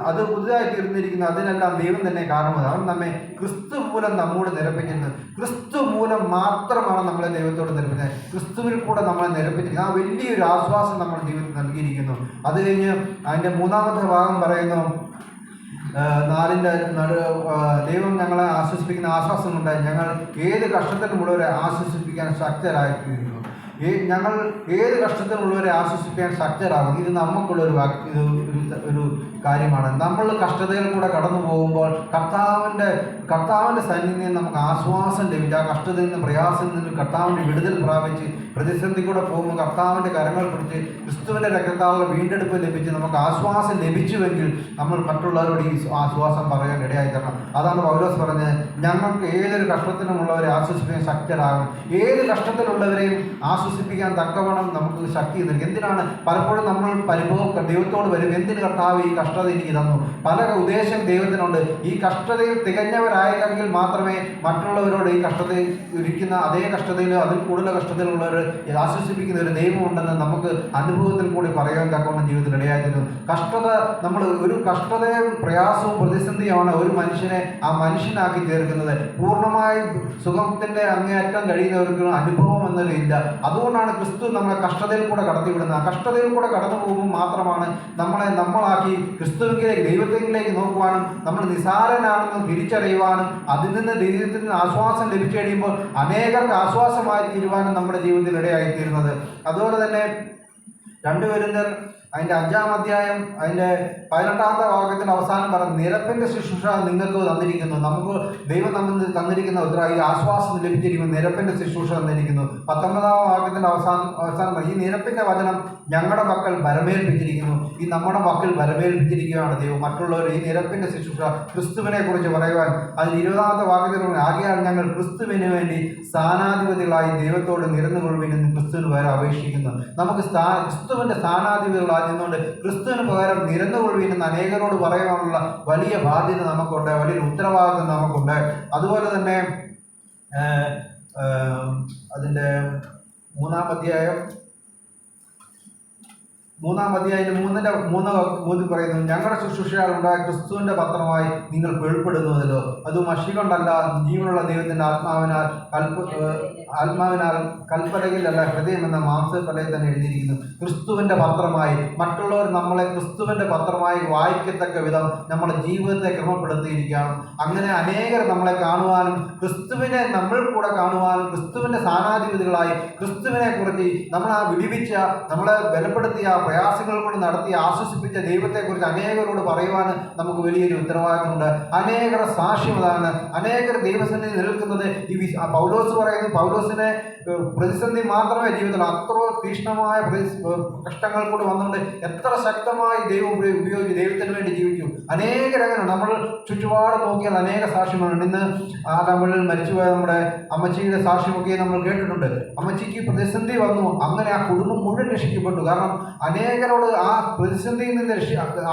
അത് പുതുതായി തീർന്നിരിക്കുന്നത്, അതിനെല്ലാം ദൈവം തന്നെ കാരണമാണ്. അവൻ നമ്മെ ക്രിസ്തു മൂലം നമ്മോട് നിരപ്പിക്കുന്നത്. ക്രിസ്തു മൂലം മാത്രമാണ് നമ്മളെ ദൈവത്തോട് നിരപ്പിക്കുന്നത്. ക്രിസ്തുവിൽ കൂടെ നമ്മളെ നിരപ്പിച്ചിരിക്കുന്നത്. ആ വലിയൊരു ആശ്വാസം നമ്മൾ ദൈവത്തിന് നൽകിയിരിക്കുന്നു. അത് കഴിഞ്ഞ് അതിൻ്റെ 3-ാമത്തെ ഭാഗം പറയുന്നു, 4-ന്റെ ദൈവം ഞങ്ങളെ ആശ്വസിപ്പിക്കുന്ന ആശ്വാസം കൊണ്ട് ഞങ്ങൾ ഏത് കഷ്ടത്തിലുമുള്ളവരെ ആശ്വസിപ്പിക്കാൻ ശക്തരായിരിക്കുന്നു. ഞങ്ങൾ ഏത് കഷ്ടത്തിലുള്ളവരെ ആശ്വസിപ്പിക്കാൻ ശക്തരാകും. ഇത് നമുക്കുള്ളൊരു ഒരു കാര്യമാണ്. നമ്മൾ കഷ്ടതയിൽ കൂടെ കടന്നു പോകുമ്പോൾ കർത്താവിൻ്റെ സന്നിധിയിൽ നമുക്ക് ആശ്വാസം ലഭിച്ചു. ആ കഷ്ടതയിൽ നിന്ന്, പ്രയാസത്തിൽ നിന്ന് കർത്താവിൻ്റെ വിടുതൽ പ്രാപിച്ച് പ്രതിസന്ധി കൂടെ പോകുമ്പോൾ കർത്താവിൻ്റെ കരങ്ങൾ പിടിച്ച് ക്രിസ്തുവിൻ്റെ രക്തത്താലുള്ള വീണ്ടെടുപ്പ് ലഭിച്ച് നമുക്ക് ആശ്വാസം ലഭിച്ചുവെങ്കിൽ നമ്മൾ മറ്റുള്ളവരോട് ഈ ആശ്വാസം പറയാൻ ഇടയായി തരണം. അതാണ് പൗലോസ് പറഞ്ഞത്, ഞങ്ങൾക്ക് ഏതൊരു കഷ്ടത്തിനുമുള്ളവരെ ആശ്വസിപ്പിക്കാൻ ശക്തരാകും. ഏത് കഷ്ടത്തിലുള്ളവരെയും ആശ്വസിപ്പിക്കാൻ തക്കവണ്ണം നമുക്ക് ശക്തി നൽകി. എന്തിനാണ് പലപ്പോഴും നമ്മൾ ദൈവത്തോട് വരും, എന്തിന് കർത്താവ് ഈ കഷ്ടത എനിക്ക് തന്നു? പല ഉദ്ദേശം ദൈവത്തിനുണ്ട്. ഈ കഷ്ടതയിൽ തികഞ്ഞവരായെങ്കിൽ മാത്രമേ മറ്റുള്ളവരോട് ഈ കഷ്ടതയിൽ ഇരിക്കുന്ന അതേ കഷ്ടതയിൽ അതിൽ കൂടുതൽ കഷ്ടതയിലുള്ളവർ ആശ്വസിപ്പിക്കുന്ന ഒരു ദൈവമുണ്ടെന്ന് നമുക്ക് അനുഭവത്തിൽ കൂടി പറയാൻ തക്കവണ്ണം ജീവിതത്തിൽ ഇടയായിരുന്നു. ഒരു കഷ്ടതയും പ്രയാസവും പ്രതിസന്ധിയാണ് ഒരു മനുഷ്യനെ ആ മനുഷ്യനാക്കി തീർക്കുന്നത്. പൂർണ്ണമായും സുഖത്തിൻ്റെ അങ്ങേയറ്റം കഴിയുന്നവർക്ക് അനുഭവം എന്നതില്ല. അതുകൊണ്ടാണ് ക്രിസ്തു നമ്മളെ കഷ്ടതയിൽ കൂടെ കടത്തിവിടുന്നത്. ആ കഷ്ടതയിൽ കൂടെ കടന്നു പോകുമ്പോൾ മാത്രമാണ് നമ്മളാക്കി ക്രിസ്തുവിലേക്ക്, ദൈവത്തിലേക്ക് നോക്കുവാനും നമ്മൾ നിസാരനാണെന്ന് തിരിച്ചറിയുവാനും അതിൽ നിന്ന് ദൈവത്തിൽ നിന്ന് ആശ്വാസം ലഭിച്ചു കഴിയുമ്പോൾ അനേകർക്ക് ആശ്വാസമായി തീരുവാനും നമ്മുടെ ജീവിതത്തിൽ ഇടയായിത്തീരുന്നത്. അതുപോലെ തന്നെ 2 കൊരിന്ത്യർ അതിൻ്റെ 5-ാം അധ്യായം അതിൻ്റെ 18-ാമത്തെ വാക്യത്തിൽ അവസാനം പറഞ്ഞു, നിരപ്പിൻ്റെ ശുശ്രൂഷ നിങ്ങൾക്ക് തന്നിരിക്കുന്നു. നമുക്ക് ദൈവം നമ്മൾ തന്നിരിക്കുന്ന ഈ ആശ്വാസം ലഭിച്ചിരിക്കുന്നു. നിരപ്പിൻ്റെ ശുശ്രൂഷ തന്നിരിക്കുന്നു. 19-ാം വാക്യത്തിൻ്റെ അവസാനം ഈ നിരപ്പിൻ്റെ വചനം ഞങ്ങളുടെ മക്കൾ വരമേൽപ്പിച്ചിരിക്കുന്നു. ഈ നമ്മുടെ മക്കൾ വരമേൽപ്പിച്ചിരിക്കുകയാണ് ദൈവം മറ്റുള്ളവർ ഈ നിരപ്പിൻ്റെ ശുശ്രൂഷ ക്രിസ്തുവിനെ കുറിച്ച് പറയുവാൻ. അതിന് 20-ാമത്തെ വാക്യത്തിൽ ആകയാൽ ഞങ്ങൾ ക്രിസ്തുവിന് വേണ്ടി സ്ഥാനാധിപതികളായി ദൈവത്തോട് നിരന്നുകൊള്ളുവിനെന്ന് ക്രിസ്തുവിന് പകരം അപേക്ഷിക്കുന്നു. നമുക്ക് ക്രിസ്തുവിൻ്റെ സ്ഥാനാധിപതികളായി നിന്നുകൊണ്ട് ക്രിസ്തുവിന് പകരം നിരന്നുകൊള്ളുവിനെന്ന് അനേകരോട് പറയാനുള്ള വലിയ ബാധ്യത നമുക്കുണ്ട്, വലിയൊരു ഉത്തരവാദിത്വം നമുക്കുണ്ട്. അതുപോലെ തന്നെ അതിൻ്റെ 3-ാം അധ്യായം 3 പറയുന്നു, ഞങ്ങളുടെ ശുശ്രൂഷയാൽ ഉണ്ടായ ക്രിസ്തുവിൻ്റെ പത്രമായി നിങ്ങൾ വെളിപ്പെടുന്നുവല്ലോ, അത് മഷി കൊണ്ടല്ല, ജീവനുള്ള ദൈവത്തിൻ്റെ ആത്മാവിനാൽ കൽപ്പലയിലല്ല, ഹൃദയം എന്ന മാംസപ്പലയിൽ തന്നെ എഴുതിയിരിക്കുന്നു. ക്രിസ്തുവിൻ്റെ പത്രമായി മറ്റുള്ളവർ നമ്മളെ ക്രിസ്തുവിൻ്റെ പത്രമായി വായിക്കത്തക്ക വിധം നമ്മുടെ ജീവിതത്തെ ക്രമപ്പെടുത്തിയിരിക്കുകയാണ്. അങ്ങനെ അനേകർ നമ്മളെ കാണുവാനും ക്രിസ്തുവിനെ നമ്മൾ കൂടെ കാണുവാനും ക്രിസ്തുവിൻ്റെ സ്ഥാനാധിപതികളായി ക്രിസ്തുവിനെ കുറിച്ച് നമ്മളെ വിടിവിച്ച, നമ്മളെ ബലപ്പെടുത്തിയ പ്രയാസങ്ങൾ കൊണ്ട് നടത്തി ആശ്വസിപ്പിച്ച ദൈവത്തെക്കുറിച്ച് അനേകരോട് പറയുവാൻ നമുക്ക് വലിയൊരു ഉത്തരവാദിത്തമുണ്ട്. അനേകരുടെ സാക്ഷ്യം അതാണ്. അനേകർ ദൈവസന്നിധി നിൽക്കുന്നത് പൗലോസ് പറയുന്നു, പൗലോസിനെ പ്രതിസന്ധി മാത്രമേ ജീവിതത്തിൽ അത്ര തീക്ഷ്ണമായ കഷ്ടങ്ങൾ കൂടെ വന്നുകൊണ്ട് എത്ര ശക്തമായി ദൈവം ഉപയോഗിച്ച് ദൈവത്തിന് വേണ്ടി ജീവിച്ചു. അനേകരങ്ങനെ നമ്മൾ ചുറ്റുപാട് നോക്കിയാൽ അനേക സാക്ഷ്യങ്ങളുണ്ട്. ഇന്ന് ആ തമിഴിൽ മരിച്ചുപോയ നമ്മുടെ അമ്മച്ചിയുടെ സാക്ഷ്യമൊക്കെ നമ്മൾ കേട്ടിട്ടുണ്ട്. അമ്മച്ചിക്ക് പ്രതിസന്ധി വന്നു, അങ്ങനെ ആ കുടുംബം മുഴുവൻ രക്ഷിക്കപ്പെട്ടു. കാരണം അനേകരോട് ആ പ്രതിസന്ധിയിൽ നിന്ന്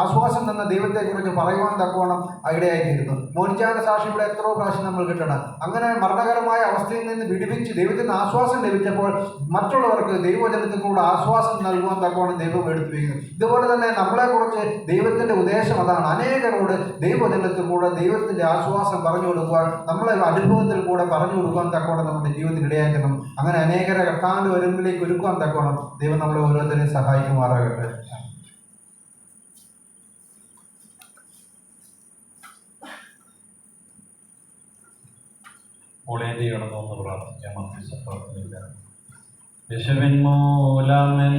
ആശ്വാസം തന്ന ദൈവത്തെക്കുറിച്ച് പറയുവാൻ തക്കവണ്ണം ഇടയായിത്തീരുന്നു. മോനിച്ചാന്റെ സാക്ഷ്യം ഇവിടെ എത്രയോ പ്രാവശ്യം നമ്മൾ കിട്ടണം. അങ്ങനെ മരണകരമായ അവസ്ഥയിൽ നിന്ന് വിടുവിച്ച് ദൈവത്തിന് ആശ്വാസം ലഭിച്ചപ്പോൾ മറ്റുള്ളവർക്ക് ദൈവവചനത്തിൽ കൂടെ ആശ്വാസം നൽകുവാൻ തക്കവണ്ണം ദൈവം എടുത്തു വയ്ക്കുന്നു. ഇതുപോലെ തന്നെ നമ്മളെക്കുറിച്ച് ദൈവത്തിൻ്റെ ഉദ്ദേശം അതാണ്. അനേകരോട് ദൈവവചനത്തിൽ കൂടെ ദൈവത്തിൻ്റെ ആശ്വാസം പറഞ്ഞു കൊടുക്കുവാൻ, നമ്മളെ അനുഭവത്തിൽ കൂടെ പറഞ്ഞു കൊടുക്കുവാൻ തക്കവണ്ണം നമ്മുടെ ജീവിതത്തിൽ ഇടയാക്കണം. അങ്ങനെ അനേകരെ കർത്താവിൻ്റെ വരുമ്പിലേക്ക് ഒരുക്കുവാൻ തക്കവണ്ണം ദൈവം നമ്മളെ ഓരോരുത്തരെയും സഹായിക്കുമാറാകട്ടെ. മോളേന്തി കടന്നൊന്ന് പ്രാർത്ഥിക്കാം. മധ്യസ്ഥ പ്രാർത്ഥനയില്ല. യേശുവിൻ മൂലമെൻ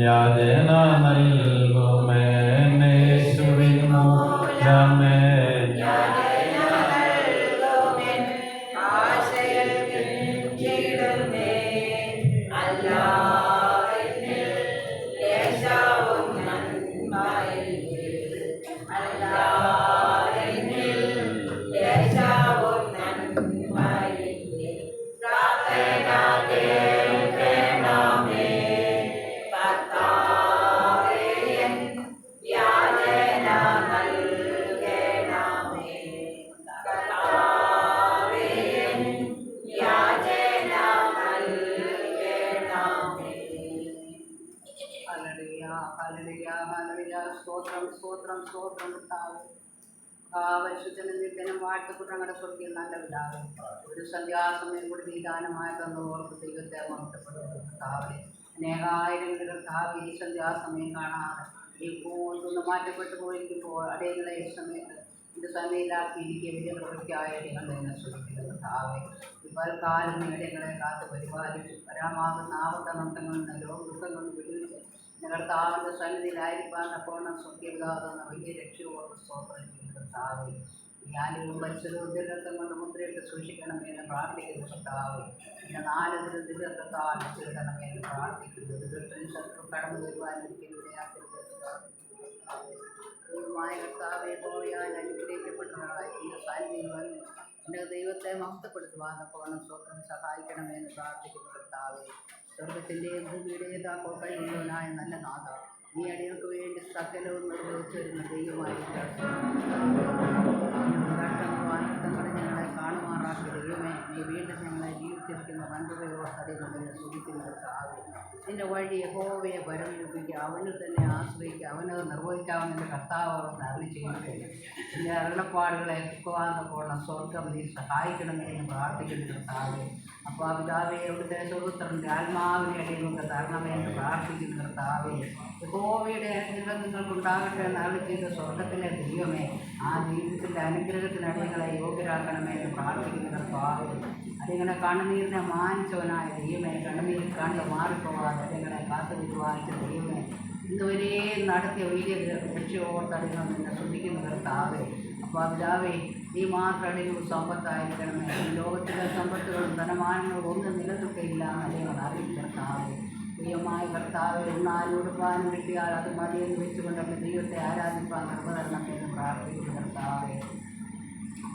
യാചന നൽകുമെൻ, യേശുവിൻ മൂലമെൻ പരിശുദ്ധനും വാഴ്ത്തപ്പെട്ടങ്ങളുടെ സ്വർഗീയ നല്ല പിതാവേ, ഒരു സന്ധ്യാസമയം കൂടി നീ ദാനമായി തന്നു ഓർത്ത് ദൈവത്തെ മഹത്വപ്പെടുത്താവേ. അനേകായിരങ്ങളുടെ കർത്താവ് ഈ സന്ധ്യാസമയം കാണാതെ ഇപ്പോൾ മാറ്റപ്പെട്ടു പോയിരിക്കുമ്പോൾ അടയങ്ങളെ ഈ സമയത്ത് ഇത് സമയത്തിലാക്കിയിരിക്കുക വലിയ പ്രവൃത്തിയായ ഇടങ്ങളെ ശ്രദ്ധിക്കുന്ന കർത്താവേ. ഇപ്പോൾ കാലം ഇടങ്ങളെ കാത്ത് പരിപാലിച്ചു വരാമാകുന്ന ആവർത്തനങ്ങളിൽ നിന്ന് രോഗങ്ങളിൽ വിടുവിച്ച് കർത്താവിൻ്റെ സന്നിധിയിലായിരിക്കാൻ തക്കവണ്ണം സ്വർഗീയതാകുന്ന വലിയ രക്ഷയോട് സ്തോത്രം ചെയ്യുന്ന കർത്താവേ. ഞാനും പരിശുദ്ധ ദീർഘത്വം കൊണ്ട് മുദ്രയിട്ട് സൂക്ഷിക്കണമെന്ന് പ്രാർത്ഥിക്കുന്ന കർത്താവേ. പിന്നെ 4 ദീർഘത്താൽ ചെയ്യണമെന്ന് പ്രാർത്ഥിക്കുന്നത് ദീർഘത്തിന് ശത്രു കടന്നു വരുവാനിടയാക്കരുത്. ദൈവമായ കർത്താവെ, പോയാൽ അനുഗ്രഹിക്കപ്പെട്ടവരായി എൻ്റെ സാന്നിധ്യം വന്ന് എൻ്റെ ദൈവത്തെ മഹത്വപ്പെടുത്തുവാൻ തക്കവണ്ണം സ്വന്തം സഹായിക്കണമെന്ന് പ്രാർത്ഥിക്കുന്ന കർത്താവേ. സ്വർഗത്തിൻ്റെയും ഭൂമിയുടെയും താക്കോൽ കഴിയുന്നവനായ നല്ല നാഥ, നീ അടികൾക്ക് വേണ്ടി സകലവും നിർവഹിച്ചു വരുന്ന ദൈവമായി ഞങ്ങളെ കാണുമാറാക്കിയ ദൈവമേ, നീ വീണ്ടും ഞങ്ങളെ ജീവിച്ചിരിക്കുന്ന വൻതുകയോ അടികളെ സുഖിക്കുന്ന കർത്താവേ. നിന്റെ വഴി യഹോവയെ പരമേൽപ്പിക്കുക, അവനിൽ തന്നെ ആശ്രയിക്കുക, അവനത് നിർവഹിക്കാവുന്ന കർത്താവെന്ന് അരുളി ചെയ്യുന്നത്. എൻ്റെ അരുളപ്പാടുകളെ കുക്കുവാൻ സ്വർഗം നീ സഹായിക്കണമെന്ന് പ്രാർത്ഥിക്കുന്ന കർത്താവേ. അപ്പോൾ ആ പിതാവേ, അവിടുത്തെ സുഹൃത്തറിൻ്റെ ആത്മാവിനെ അടിയുകൊണ്ട് തരണമെന്ന് പ്രാർത്ഥിക്കുന്ന കർത്താവേ. യഹോവയുടെ അനുഗ്രഹം നിങ്ങൾക്കുണ്ടാകട്ടെ എന്ന് അരുളി ചെയ്ത സ്വർഗത്തിലെ ദൈവമേ, ആ ജീവിതത്തിൻ്റെ അനുഗ്രഹത്തിന് അടിയങ്ങളെ യോഗ്യരാക്കണമെന്ന് പ്രാർത്ഥിക്കുന്ന കർത്താവേ. അടിയങ്ങളെ കണ്ണുനീരിനെ മാനിച്ചവനായ ദൈവമേ, കണ്ണുനീർ കണ്ട് മാറിപ്പോവാതെ അടിയങ്ങളെ കാത്തുവയ്ക്കുവാനിച്ച ദൈവമേ, ഇന്നുവരെ നടത്തിയ വലിയ രക്ഷയോർത്തടികൾ നിന്നെ ശ്രദ്ധിക്കുന്ന കർത്താവേ. അപ്പോൾ പിതാവേ, നീ മാത്രം അടികൾ സമ്പത്തായിരിക്കണമേ. ഈ ലോകത്തിലെ സമ്പത്തുകളും ധനമാനങ്ങളും ഒന്നും നിലനിൽക്കയില്ല എന്നടിയങ്ങൾ അറിയിക്കുന്ന കർത്താവേ. പ്രിയമായ കർത്താവെ, ഉണ്ണാനുടുപ്പാനും കിട്ടിയാൽ അത് മതിയെന്ന് വെച്ചുകൊണ്ട് എൻ്റെ ദൈവത്തെ ആരാധിപ്പാൻ കൃപ തരണമെന്ന് പ്രാർത്ഥിക്കുന്ന കർത്താവേ.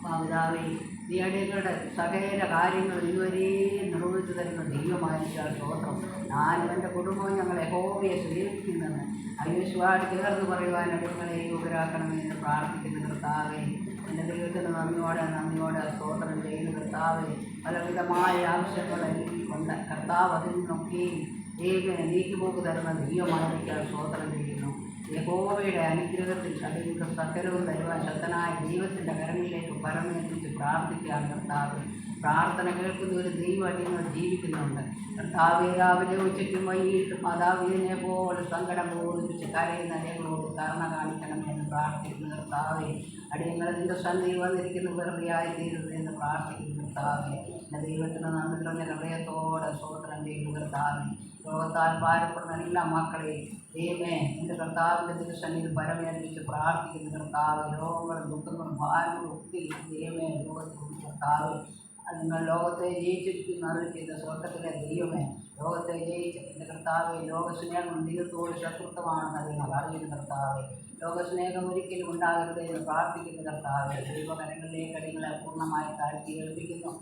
പിതാവേ, നീ അടിയങ്ങളുടെ സകല കാര്യങ്ങൾ ഇതുവരെ നിർവഹിച്ചു തരുന്ന ദൈവമായിരിക്കാൻ സ്തോത്രം. ഞാനും എൻ്റെ കുടുംബവും ഞങ്ങൾ യഹോവയെ സേവിക്കുന്നെന്ന് അയ്യോശ്വാട് ചേർന്ന് പറയുവാൻ അടിയങ്ങളെ യോഗ്യരാക്കണമെന്ന് പ്രാർത്ഥിക്കുന്ന കർത്താവേ. എൻ്റെ ദൈവത്തിന് നന്ദിയോടെ സ്തോത്രം ചെയ്യുന്ന കർത്താവേ. പലവിധമായ ആവശ്യങ്ങളെ കൊണ്ട് കർത്താവ് അതിൽ നിന്നൊക്കെയും ദൈവനെ നീക്കിപ്പോക്ക് തരുന്ന ദൈവമായിരിക്കാൻ സ്തോത്രം ചെയ്യുന്നു. യഹോവയുടെ അനുഗ്രഹത്തിൽ അതിൻ്റെ സകലവും തരുവാൻ ശക്തനായ ദൈവത്തിൻ്റെ കരങ്ങളിലേക്ക് പരമേൽപ്പിച്ച് പ്രാർത്ഥിക്കാൻ കർത്താവ്. പ്രാർത്ഥന കേൾക്കുന്ന ഒരു ദൈവങ്ങൾ ജീവിക്കുന്നുണ്ട് കർത്താവെ. രാവിലെ ഉച്ചയ്ക്കും വൈകിട്ടും മാതാവിനെ പോലെ സങ്കടം ബോധിപ്പിച്ച് കരയുന്ന അടിയങ്ങളോട് കരുണ കാണിക്കണമെന്ന് പ്രാർത്ഥിക്കുന്ന കർത്താവെ. അടിയങ്ങൾ നിൻ്റെ സന്നിധി വന്നിരിക്കുന്ന വെറുതെയായി തീരുന്നത് എന്ന് പ്രാർത്ഥിക്കുന്ന കർത്താവെ. എൻ്റെ ദൈവത്തിന് നന്ദികളുടെ ഹൃദയത്തോടെ സ്വോത്രം ചെയ്യുന്ന കർത്താവ്. രോഗത്താൽ ഭാരപ്പെടുന്ന എല്ലാ മക്കളെയും ദൈവമേ എൻ്റെ കർത്താവിൻ്റെ തിരുസന്നിധിയിൽ പരമേൽപ്പിച്ച് പ്രാർത്ഥിക്കുന്ന കർത്താവ്. രോഗങ്ങളും ദുഃഖങ്ങളും ഭാരങ്ങളും ഒക്കെ ദൈവമേ രോഗത്തിൽ കർത്താവ്. നിങ്ങൾ ലോകത്തെ ജയിച്ചിരിക്കുന്ന അറിവ് ചെയ്ത സ്വർഗത്തിലെ ദൈവമേ, ലോകത്തെ ജയിച്ച എൻ്റെ കർത്താവെ, ലോകസ്നേഹം ദൈവത്തോട് ശത്രുത്വമാണെന്ന് നിങ്ങൾ അറിയുന്ന കർത്താവെ, ലോകസ്നേഹം ഒരിക്കലും ഉണ്ടാകരുത് എന്ന് പ്രാർത്ഥിക്കുന്ന കർത്താവെ, ദൈവകരങ്ങളിലേക്ക് അടികളെ പൂർണ്ണമായി താഴ്ത്തി ഏൽപ്പിക്കുന്നു.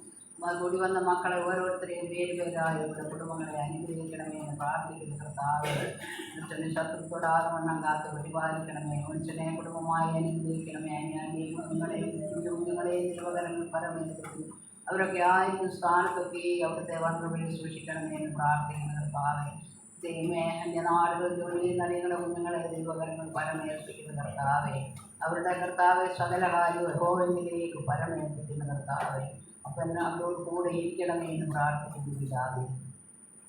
കൂടി വന്ന മക്കളെ ഓരോരുത്തരെയും പേരുപേരായി ഇവിടെ കുടുംബങ്ങളെ അനുഗ്രഹിക്കണമേ എന്ന് പ്രാർത്ഥിക്കുന്ന കർത്താവെ, മനുഷ്യനെ ശത്രുത്തോടാകവണ്ണം കാത്ത് പരിപാലിക്കണമേ. മനുഷ്യനെ കുടുംബമായി അനുഗ്രഹിക്കണമേ. നിങ്ങളെയും കുഞ്ഞുങ്ങളെയും ദൈവകരങ്ങൾ പരമേൽപ്പിക്കുന്നു. അവരൊക്കെ ആയിരിക്കും സ്ഥാനത്തൊക്കെ അവിടുത്തെ വന്നുകളിൽ സൂക്ഷിക്കണമേ എന്ന് പ്രാർത്ഥിക്കുന്ന കർത്താവെ. ദൈവമേ അന്യനാടുകൾ ജോലി ചെയ്യുന്ന നിങ്ങളുടെ കുഞ്ഞുങ്ങളെ ദൈവകരങ്ങൾ പരമേൽപ്പിക്കുന്ന കർത്താവെ, അവരുടെ കർത്താവെ സകല കാര്യവും യഹോവയിലേക്ക് പരമേൽപ്പിക്കുന്ന കർത്താവെ. അപ്പം എന്നെ അവരോട് കൂടെ ഇരിക്കണമേ എന്ന് പ്രാർത്ഥിക്കുന്നു പിതാവേ.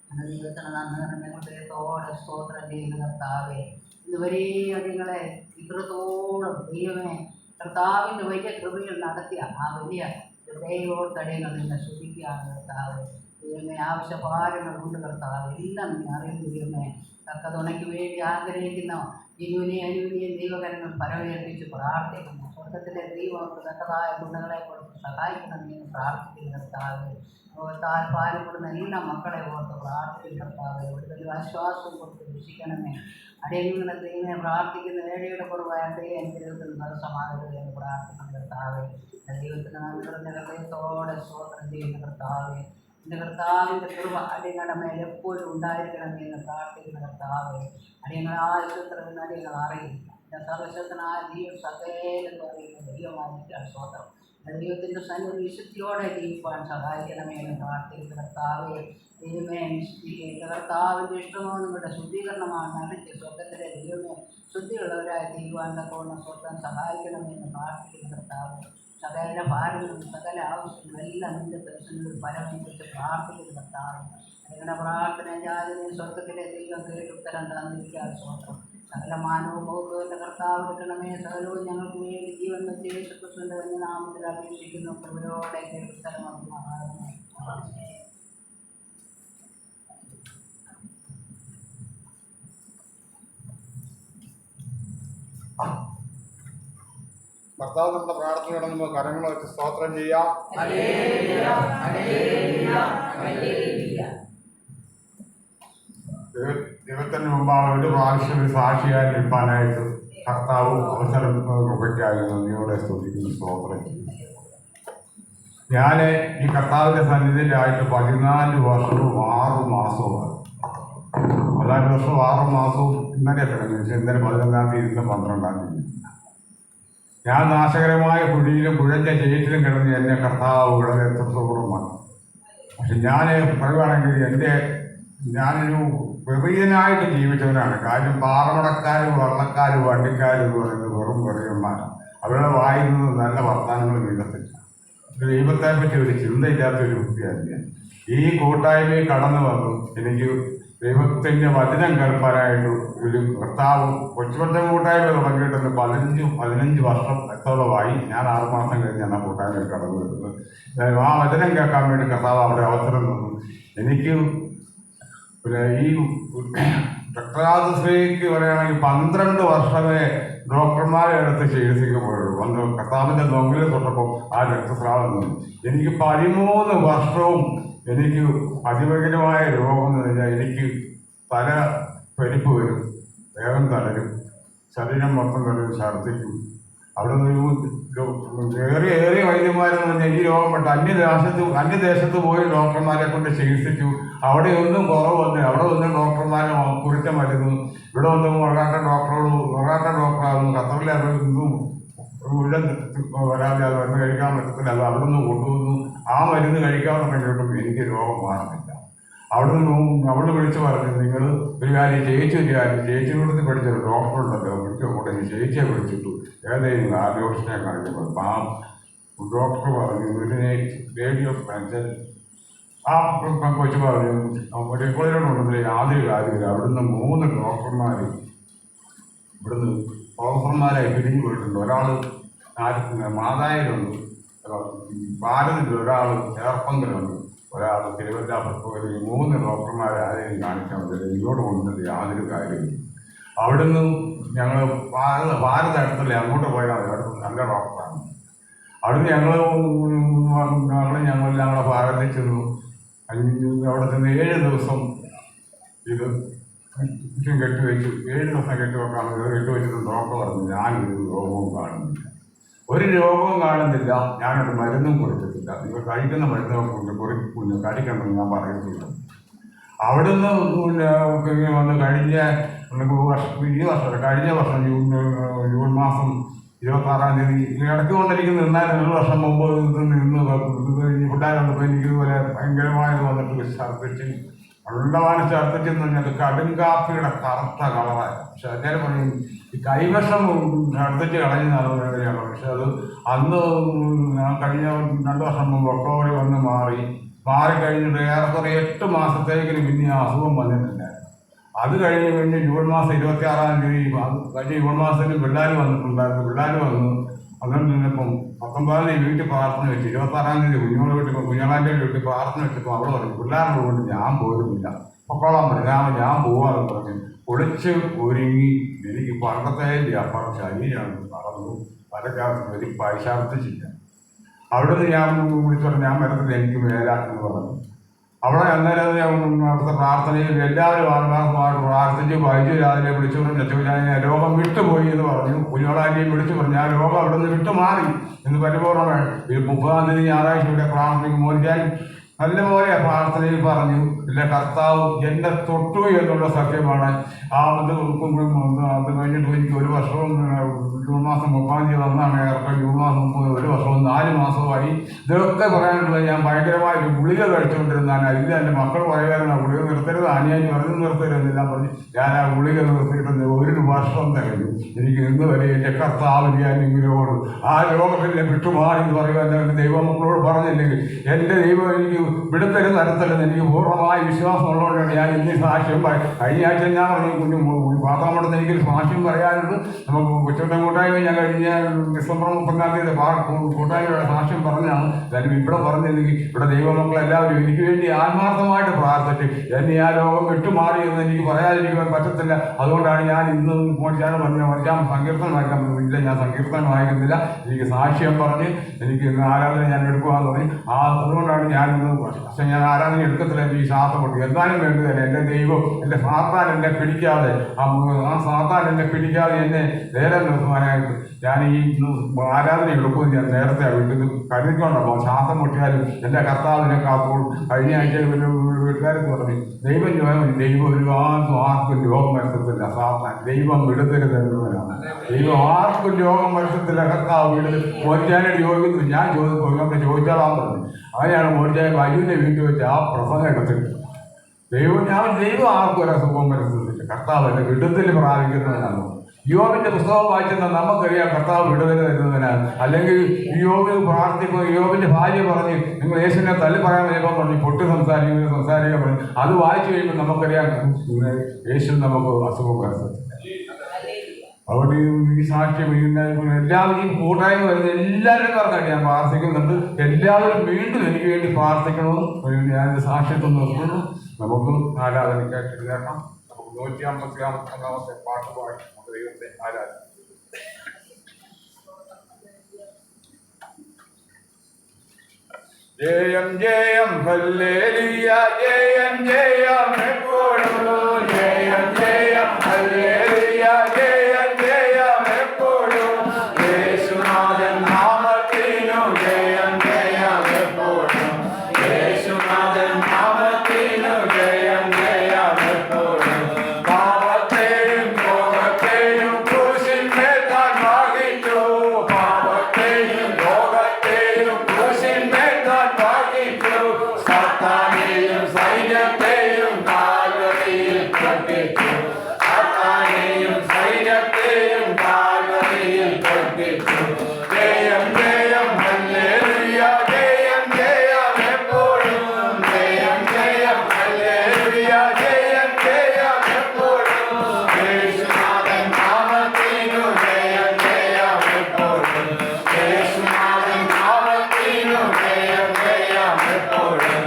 എൻ്റെ ദൈവത്തിന് നന്ദി ഹൃദയത്തോടെ സ്തോത്രം ചെയ്യുന്ന കർത്താവെ, ഇതുവരെ നിങ്ങളെ ഇത്രത്തോളം ദൈവമേ കർത്താവിൻ്റെ വലിയ കൃപയിൽ നടത്തിയ ആ വലിയ ഹൃദയോടടികൾ നിന്നെ ശ്രദ്ധിക്കുകയാണ് കർത്താവ്. ദൈവമേ ആവശ്യഭാരങ്ങളുണ്ട് കർത്താവ്, എല്ലാം നീ അറിയുന്നു ദൈവമേ. തക്ക തുണയ്ക്ക് വേണ്ടി ആഗ്രഹിക്കുന്ന ജീവനെയും അനുവിനെയും ദൈവകരങ്ങൾ പരമേൽപ്പിച്ച് പ്രാർത്ഥിക്കുന്നു. സ്വർഗത്തിലെ ദൈവങ്ങൾക്ക് തക്കതായ ഗുണങ്ങളെ കൊടുത്ത് സഹായിക്കണമെന്ന് പ്രാർത്ഥിക്കുന്ന കർത്താവ്. ലോകത്താൽ പാലപ്പെടുന്ന എല്ലാ മക്കളെ ഓർത്ത് പ്രാർത്ഥിക്കുന്ന കർത്താവ്. ഇവിടുത്തെ ആശ്വാസം കൊടുത്ത് രക്ഷിക്കണമേ. അടിയങ്ങളെ ദൈവമേ പ്രാർത്ഥിക്കുന്ന വേഴയുടെ കുറവായ അനുഗ്രഹത്തിന് തടസ്സമാകരുത് എന്ന് പ്രാർത്ഥിക്കുന്ന കർത്താവ്. ദൈവത്തിന് നന്ദി ഹൃദയത്തോടെ സ്തോത്രം ചെയ്യുന്ന കർത്താവ്. എൻ്റെ കർത്താവിൻ്റെ കൃപ അടിയങ്ങളുടെ മേൽ എപ്പോഴും ഉണ്ടായിരിക്കണമേ എന്ന് പ്രാർത്ഥിക്കുന്ന കർത്താവ്. അടിയങ്ങൾ ആശുപത്രിയിൽ അടിയങ്ങൾ അറിയില്ല. എൻ്റെ സർവശക്തനായ ദൈവം സകലം അറിയുന്ന ദൈവമായിരിക്കാൻ സ്തോത്രം. ദൈവത്തിൻ്റെ സന്നിധി വിശുദ്ധിയോടെ ജീവിക്കാൻ സഹായിക്കണമേ എന്ന് പ്രാർത്ഥിക്കുന്ന കർത്താവ്. ദൈവമേ എൻ്റെ കർത്താവിൻ്റെ ഇഷ്ടമോ നിങ്ങളുടെ ശുദ്ധീകരണമാണ് നടിച്ച് സ്വർഗത്തിലെ ദൈവമേ ശുദ്ധിയുള്ളവരായി തീരുവാൻ തക്കവണ്ണം സ്വർഗം സഹായിക്കണമേ എന്ന് പ്രാർത്ഥിക്കുന്ന കർത്താവ്. സകല ഭാരങ്ങളും സകല ആവശ്യങ്ങളും എല്ലാം നിന്റെ ദർശനത്തിൽ പരമേൽപ്പിച്ച് പ്രാർത്ഥിക്കുന്ന കർത്താവ്. നിങ്ങളുടെ പ്രാർത്ഥന ജാതിനെയും സ്വർഗത്തിലെ ദൈവം കേട്ട് ഉത്തരം തന്നിരിക്കാൻ സ്തോത്രം. സകല മാനവും ബോധവും കർത്താവ് എടുക്കണമേ. സകലവും ഞങ്ങൾക്ക് വേണ്ടി ജീവൻ വെച്ച് യേശുക്രിസ്തുവിന്റെ തന്നെ നാമത്തിൽ അപേക്ഷിക്കുന്നു. കൃപയോടെ കേട്ട് ഉത്തരം കർത്താവ് നമ്മുടെ പ്രാർത്ഥനയോടെ നമുക്ക് കരങ്ങൾ വെച്ച് സ്തോത്രം ചെയ്യാം. ദൈവത്തിന് മുമ്പാകെ ഒരു പ്രാവശ്യം ഒരു സാക്ഷിയായി നിൽക്കാനായിട്ട് കർത്താവ് അവസരം കൃപയ്ക്കായി നന്ദിയോടെ സ്തുതിക്കുന്നു, സ്തോത്രം. ഞാൻ ഈ കർത്താവിൻ്റെ സന്നിധിയിലായിട്ട് 14 വർഷവും 6 മാസവും 14 വർഷവും 6 മാസവും ഇന്നലെ തുടങ്ങി. ഇന്നലെ 11-ാം തീയതി, ഇന്ന് 12-ാം തീയതി. ഞാൻ നാശകരമായ കുഴിയിലും കുഴഞ്ഞ ചേറ്റിലും കിടന്ന് എന്നെ കർത്താവ് വളരെ എത്രത്തോളമാണ്. പക്ഷെ ഞാൻ പറയുകയാണെങ്കിൽ ഞാനൊരു വിപരീതനായിട്ട് ജീവിച്ചവനാണ്. കാര്യം പാറമടക്കാർ, വള്ളക്കാർ, വണ്ടിക്കാർ എന്ന് പറയുന്നത് വെറും വെറിയന്മാരാണ്. അവരുടെ വായിൽ നിന്ന് നല്ല വർത്തമാനങ്ങൾ വീഴത്തില്ല. ദൈവത്തെപ്പറ്റി ഒരു ചിന്തയില്ലാത്തൊരു വ്യക്തിയാണ് ഞാൻ. ഈ കൂട്ടായ്മയിൽ കടന്നു വന്നു എനിക്ക് ദൈവത്തിൻ്റെ വചനം കേൾപ്പാനായിട്ട് ഒരു കർത്താവ് കൊച്ചുപറ്റം കൂട്ടായ്മ തുടങ്ങിയിട്ടുണ്ട്. 15 വർഷത്തോളമായി. ഞാൻ 6 മാസം കഴിഞ്ഞാണ് ആ കൂട്ടായ്മയിൽ കടന്നു വരുന്നത്. ആ വചനം കേൾക്കാൻ വേണ്ടി കർത്താവ് അവിടെ അവസരം തന്നു. എനിക്ക് പിന്നെ ഈ രക്തദാനശ്രീക്ക് പറയുകയാണെങ്കിൽ 12 വർഷമേ ഡോക്ടർമാരെ അടുത്ത് ചികിത്സിക്കപ്പെടുള്ളൂ. അന്ന് കർത്താവിൻ്റെ നൊങ്ങിൽ തൊട്ടപ്പോൾ ആ രക്തസ്രാവം നിന്നു. എനിക്ക് 13 വർഷവും എനിക്ക് അതിഭയങ്കരമായ രോഗം എന്ന് കഴിഞ്ഞാൽ എനിക്ക് തല പെരുപ്പ് വരും, വേഗം തളരും, ശരീരം മൊത്തം തളരും, ഛർദ്ദിക്കും. അവിടെ നിന്ന് ഏറിയ വൈദ്യന്മാരെന്ന് പറഞ്ഞാൽ ഈ രോഗം പെട്ട് അന്യദേശത്ത് പോയി ഡോക്ടർമാരെ കൊണ്ട് ചികിത്സിച്ചു. അവിടെ ഒന്നും കുറവൊന്നും. അവിടെ ഒന്നും ഡോക്ടർമാരെ കുറിച്ച മരുന്ന്, ഇവിടെ ഒന്നും ഒരാട്ട ഡോക്ടറാകുന്നു. ഖത്തറിലൊന്നും മുഴുവൻ വരാതെ അത് മരുന്ന് കഴിക്കാൻ പറ്റത്തില്ല. അത് അവിടെ നിന്ന് കൊണ്ടുവന്നു. ആ മരുന്ന് കഴിക്കാൻ തുടങ്ങിയിട്ടും എനിക്ക് രോഗം മാറുന്നില്ല. അവിടെ നിന്ന് അവള് വിളിച്ച് പറഞ്ഞു, നിങ്ങൾ ഒരു കാര്യം ചേച്ചിയോടത്ത് പഠിച്ചൊരു ഡോക്ടറുണ്ടല്ലോ, വിളിച്ചു കൂടെ ചേച്ചിയെ വിളിച്ചിട്ടു ഏതെങ്കിലും ആദ്യോഷനെ കാണിച്ചപ്പോൾ ആ ഡോക്ടർ പറഞ്ഞു ഇതിനെ റേഡിയോ ക്യാൻസർ. ആ കൊച്ചു പറഞ്ഞു റെക്കോർഡിലുണ്ടെന്നില്ല യാതൊരു കാര്യമില്ല. അവിടുന്ന് 3 ഡോക്ടർമാർ ഇവിടുന്ന് പ്രൊഫസർമാരായി പിരിഞ്ഞു പോയിട്ടുണ്ട്. ഒരാൾ മാതായിലുണ്ട്, ഭാരതിൽ ഒരാൾ ചേർപ്പങ്കിലുണ്ട്, ഒരാൾ തിരുവനന്തപുരത്ത് ഒരു 3 ഡോക്ടർമാരെ ആരെയും കാണിക്കാൻ പറ്റില്ല. ഇങ്ങോട്ട് കൊണ്ടുവന്നിട്ട് യാതൊരു കാര്യമില്ല. അവിടുന്ന് ഞങ്ങൾ ഭാരത അടുത്തല്ലേ അങ്ങോട്ട് പോയാൽ മതി. അവിടെ നല്ല ഡോക്ടറാണ്. അവിടുന്ന് ഞങ്ങളുടെ ഭാരതത്തിൽ ചെന്നു. അവിടെ ചെന്ന് 7 ദിവസം ഇത് കെട്ടിവെച്ചു. 7 ദിവസം കെട്ടിവെക്കാൻ കെട്ടിവെച്ചിട്ട് ഡോക്ടർ പറഞ്ഞു ഞാനൊരു രോഗവും കാണുന്നില്ല, ഒരു രോഗവും കാണുന്നില്ല, ഞാനൊരു മരുന്നും കൊടുത്തിട്ടില്ല, നിങ്ങൾ കഴിക്കുന്ന മരുന്ന് കഴിക്കണമെന്ന് ഞാൻ പറയുന്നില്ല. അവിടുന്ന് വന്ന് കഴിഞ്ഞ വർഷം ജൂൺ മാസം 26-ാം തീയതി ഇടയ്ക്ക് കൊണ്ടിരിക്കുന്ന നിന്നാലും 1 വർഷം മുമ്പ് നിന്ന് പിള്ളേർ വന്നപ്പോൾ എനിക്കിതുപോലെ ഭയങ്കരമായത് വന്നിട്ട് ഛർദ്ദിച്ച് വെള്ളമാണ് ഛർദ്ദിച്ചെന്ന് പറഞ്ഞാൽ കടുങ്കാപ്പിയുടെ കറുത്ത കളറായി. പക്ഷെ എല്ലാവരും പറയും ഈ കൈവശം ഛർദ്ദിച്ച് കളഞ്ഞാണ്. പക്ഷെ അത് അന്ന് കഴിഞ്ഞ 2 വർഷം മുമ്പ് ഒക്ടോബറിൽ വന്ന് മാറിക്കഴിഞ്ഞിട്ട് ഏറെക്കുറെ 8 മാസത്തേക്കിന് പിന്നെ ആ അസുഖം വന്നിട്ടുണ്ടായിരുന്നു. അത് കഴിഞ്ഞ് ജൂൺ മാസം 26-ാം തീയതി കഴിഞ്ഞ ജൂൺ മാസത്തിൽ പിള്ളേർ വന്നിട്ടുണ്ടായിരുന്നു. പിള്ളേർ വന്നു അതുകൊണ്ട് നിന്നിപ്പം 19-ാം തീയതി വീട്ടിൽ പ്രാർത്ഥന വെച്ച് 26-ാം തീയതി കുഞ്ഞോളാൻ്റെ വീട്ടിൽ പ്രാർത്ഥന വെച്ചപ്പോൾ അവിടെ പറഞ്ഞു പിള്ളേരുടെ കൊണ്ട് ഞാൻ പോരുന്നില്ല, പൊക്കോളാൻ പറഞ്ഞു. ഞാൻ പോവാന്ന് പറഞ്ഞു കുളിച്ച് ഒരുങ്ങി എനിക്ക് പണ്ടത്തെ അപ്പുറം ശരീരമാണ് നടന്നു പലക്കാലത്ത് ഒരു പൈശാർത്ഥിച്ചില്ല. അവിടുന്ന് ഞാൻ വിളിച്ചു പറഞ്ഞു ഞാൻ വരത്തില്ല, എനിക്ക് മേലാക്കെന്ന് പറഞ്ഞു. അവിടെ അന്നേരം അവിടുത്തെ പ്രാർത്ഥനയിൽ എല്ലാവരും ആത്മാർത്ഥമായിട്ട് പ്രാർത്ഥിച്ച് വൈദ്യു രാവിലെ വിളിച്ചുകൊണ്ട് ഞാൻ രോഗം വിട്ടുപോയി എന്ന് പറഞ്ഞു. കുഞ്ഞോളാൻ്റെയും വിളിച്ചു പറഞ്ഞു ആ രോഗം അവിടെ നിന്ന് വിട്ടുമാറി എന്ന് പരിപൂർണ്ണമാണ്. ഈ 30-ാം തീയതി ഞായറാഴ്ച ഇവിടെ പ്രാർത്ഥനയ്ക്ക് ഞാൻ നല്ലപോലെ പ്രാർത്ഥനയിൽ പറഞ്ഞു എൻ്റെ കർത്താവ് എന്നെ തൊട്ടു എന്നുള്ള സത്യമാണ്. അത് കഴിഞ്ഞിട്ട് എനിക്ക് 1 വർഷവും ജൂൺ മാസം 30-ാം തീയതി വന്നാണ് ഏറെ ജൂൺ മാസം 1 വർഷവും 4 മാസമായി. ഇതൊക്കെ പറയാനുള്ളത് ഞാൻ ഭയങ്കരമായിട്ട് ഗുളിക കഴിച്ചുകൊണ്ടിരുന്നാണ്. ഇല്ല എൻ്റെ മക്കൾ പറയുകയാണ് ഗുളിക നിർത്തരുത്, അനിയാനി പറഞ്ഞു നിർത്തരുതെന്നെല്ലാം പറഞ്ഞു. ഞാൻ ആ ഗുളിക നിർത്തിയിട്ട് 1 വർഷം കഴിഞ്ഞു. എനിക്ക് ഇന്ന് വരെ എൻ്റെ കർത്താവ് ഞാൻ ഇങ്ങനെയോട് ആ രോഗത്തിൻ്റെ വിട്ടുമാറി എന്ന് പറയുവാൻ എൻ്റെ ദൈവമക്കളോട് പറഞ്ഞില്ലെങ്കിൽ എൻ്റെ ദൈവം എനിക്ക് വിടുത്തരുന്ന തരത്തില്ലെന്ന് എനിക്ക് പൂർണ്ണമായ വിശ്വാസമുള്ളതുകൊണ്ടാണ് ഞാൻ ഇന്ന് സാക്ഷ്യം കഴിഞ്ഞ ആഴ്ച ഞാൻ പറഞ്ഞു പാത്താമടത്ത് എനിക്കൊരു സാക്ഷ്യം പറയാനുണ്ട്. നമുക്ക് കൊച്ചുകുട്ടൻ കൂട്ടായ്മ ഞാൻ കഴിഞ്ഞ ഡിസംബർ 30-ാം തീയതി കൂട്ടായ്മയുടെ സാക്ഷ്യം പറഞ്ഞാണ്. ഞാനും ഇവിടെ പറഞ്ഞില്ലെങ്കിൽ ഇവിടെ ദൈവമക്കളെല്ലാവരും എനിക്ക് വേണ്ടി ആത്മാർത്ഥമായിട്ട് പ്രാർത്ഥിച്ച് എന്നെ ആ രോഗം വിട്ടുമാറിയെന്ന് എനിക്ക് പറയാതിരിക്കുവാൻ പറ്റത്തില്ല. അതുകൊണ്ടാണ് ഞാൻ ഇന്ന് മോശാണ് പറഞ്ഞു മറിച്ചാൽ സങ്കീർത്തനം വായിക്കാൻ ഇല്ല, ഞാൻ സങ്കീർത്തനം വായിക്കുന്നില്ല, എനിക്ക് സാക്ഷ്യം പറഞ്ഞ് എനിക്ക് ഇന്ന് ആരാധന ഞാൻ എടുക്കുവാന്ന് പറഞ്ഞു. അതുകൊണ്ടാണ് ഞാനിന്ന് പക്ഷെ ഞാൻ ആരാധന എടുക്കത്തില്ല, എനിക്ക് ഈ ശ്വാസം കൊണ്ടു എന്നാലും വേണ്ടതല്ല എൻ്റെ ദൈവം എൻ്റെ സാത്താൻ എന്നെ പിടിക്കാതെ ആ സാത്താൻ എന്നെ പിടിക്കാതെ എന്നെ നേരെ നിർത്തുവാനായിട്ട് ഞാൻ ഈ ആരാധന എടുക്കുമെന്ന് ഞാൻ നേരത്തെ വീട്ടിൽ കരുതിക്കൊണ്ടപ്പോൾ ശ്വാസം മുട്ടിയാലും എൻ്റെ കർത്താവിനെ കാത്തോളും. കഴിഞ്ഞ ആഴ്ച വീട്ടുകാർക്ക് പറഞ്ഞു ദൈവം ഒരുപാട് ആർക്കും രോഗം വരുത്തത്തില്ല, സാത്താൻ ദൈവം വിടുതരുന്നവനാണ്. ദൈവം ആർക്കും രോഗം വരുത്തത്തില്ല, കർത്താവ് വിടുതൽ. മോചാനോട് ചോദിക്കുന്നു, ഞാൻ ചോദിച്ചാലാൻ പറഞ്ഞു. അങ്ങനെയാണ് മോചാൻ വൈദ്യുവിൻ്റെ വീട്ടിൽ വെച്ച് ആ പ്രസംഗം എടുത്തിട്ട് ദൈവം ആർക്കും ഒരു അസുഖം വരുത്തുന്നില്ല, കർത്താവ് എൻ്റെ വിടുതൽ പ്രാപിക്കുന്നതിനാണ്. യോബിന്റെ പുസ്തകം വായിച്ചെന്ന നമുക്കറിയാം കർത്താവ് വിടുതൽ തരുന്നതിനാണ്. അല്ലെങ്കിൽ യോബിന് പ്രാർത്ഥിക്കുന്ന യോബിന്റെ ഭാര്യ പറഞ്ഞ് നിങ്ങൾ യേശുവിനെ തള്ളി പറയാൻ വരുമ്പോൾ പറഞ്ഞു പൊട്ടി സംസാരിക്കാൻ പറഞ്ഞു. അത് വായിച്ചു കഴിയുമ്പോൾ നമുക്കറിയാം യേശു നമുക്ക് അസുഖം വരുത്തുന്നത്. അതുകൊണ്ട് ഈ സാക്ഷ്യം എല്ലാവരും ഈ കൂട്ടായ്മ വരുന്ന എല്ലാവരും പറഞ്ഞായിട്ട് ഞാൻ പ്രാർത്ഥിക്കുന്നുണ്ട്. എല്ലാവരും വീണ്ടും എനിക്ക് വേണ്ടി പ്രാർത്ഥിക്കണമെന്ന് ഞാനൊരു സാക്ഷ്യത്വം നിർത്തുന്നു. നമുക്ക് ആരാധനയ്ക്കായിട്ട് കേൾക്കാം. നമുക്ക് 151-ാമത്തെ പാട്ട് പാടി നമുക്ക് ദൈവത്തെ ആരാധിക്കാം. ജയം ജയം ഹല്ലേലൂയ, ജയം ജയം എപ്പോഴും, ജയം ജയം ഹല്ലേലൂയ, ജയം ജയം എപ്പോഴും, യേശുനാഥൻ നാമത്തിനു ജയം ജയം എപ്പോഴും, യേശുനാഥൻ നാമത്തിനു ജയം ജയം എപ്പോഴും. പാപത്തെയും ലോകത്തെയും ക്രൂശിന്മേൽ താൻ വഹിച്ചു, പാപത്തെയും ലോകത്തെയും ക്രൂശിന്മേൽ താൻ വഹിച്ചു, സാത്താനെയും സൈന്യത്തെയും കാൽവരിയിൽ കത്തിച്ചു, സാത്താനെയും സൈന്യത്തെയും കാൽവരിയിൽ കത്തിച്ചു. ജയം ജയം ഹല്ലേലൂയ, ജയം ജയം എപ്പോഴും, ജയം ജയം ഹല്ലേലൂയ, ജയം ജയം എപ്പോഴും, യേശുനാഥൻ നാമത്തിനു ജയം ജയം എപ്പോഴും, യേശുനാഥൻ നാമത്തിനു ജയം ജയം എപ്പോഴും.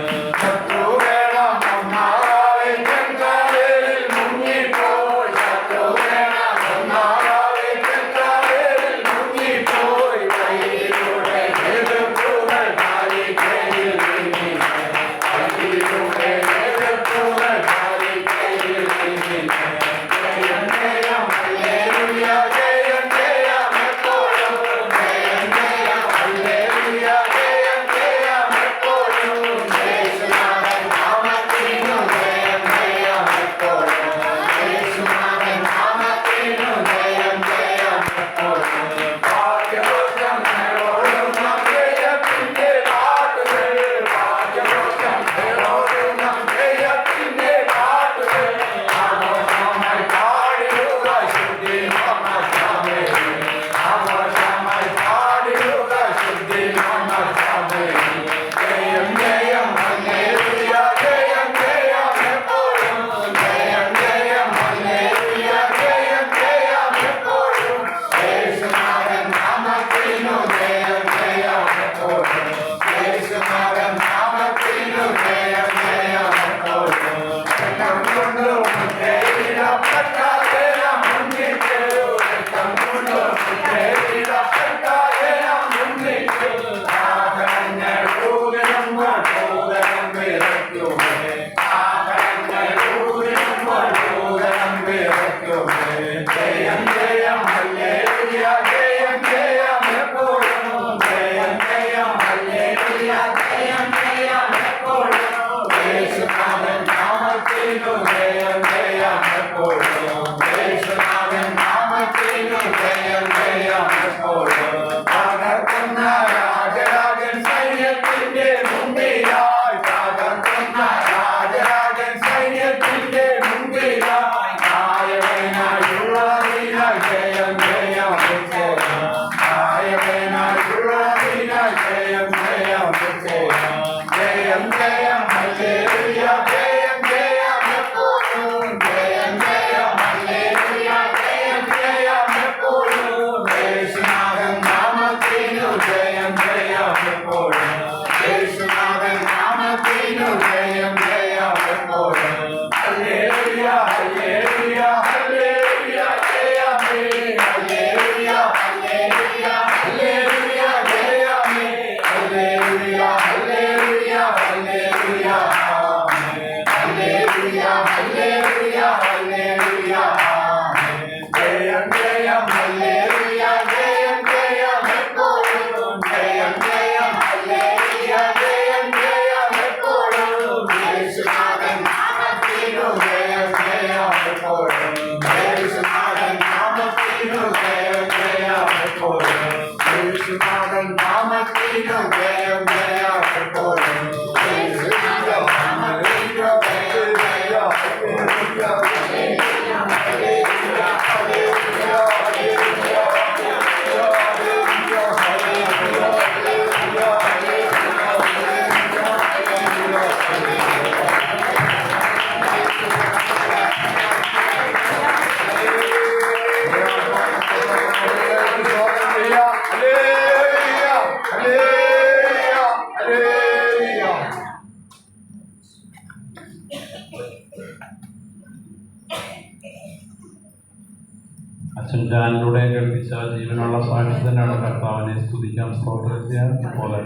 അച്ഛൻ ജാനിലൂടെ കേൾപ്പിച്ച ജീവനുള്ള സാക്ഷ്യത്തിനാണ് കർത്താവിനെ സ്തുതിക്കാൻ സ്തോത്രം ചെയ്യാൻ പോലെ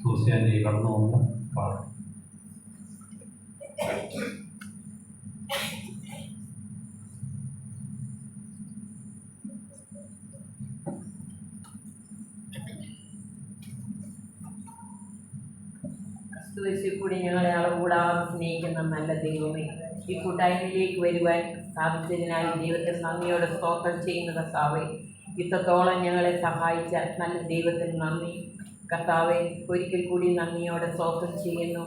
സൂസിയാനി കടന്നുകൊണ്ട് പാടും. ക്രിസ്തുവിൽ കൂടി ഞങ്ങളെ അളവുകൂടാതെ സ്നേഹിക്കുന്ന നല്ല ദൈവമേ, ഈ കൂട്ടായ്മയിലേക്ക് വരുവാൻ സാധിച്ചതിനായി ദൈവത്തിന് നന്ദിയോടെ സ്തോത്രം ചെയ്യുന്ന കർത്താവേ, ഇത്രത്തോളം ഞങ്ങളെ സഹായിച്ച നല്ല ദൈവത്തിന് നന്ദി കർത്താവേ. ഒരിക്കൽ കൂടി നന്ദിയോടെ സ്തോത്രം ചെയ്യുന്നു.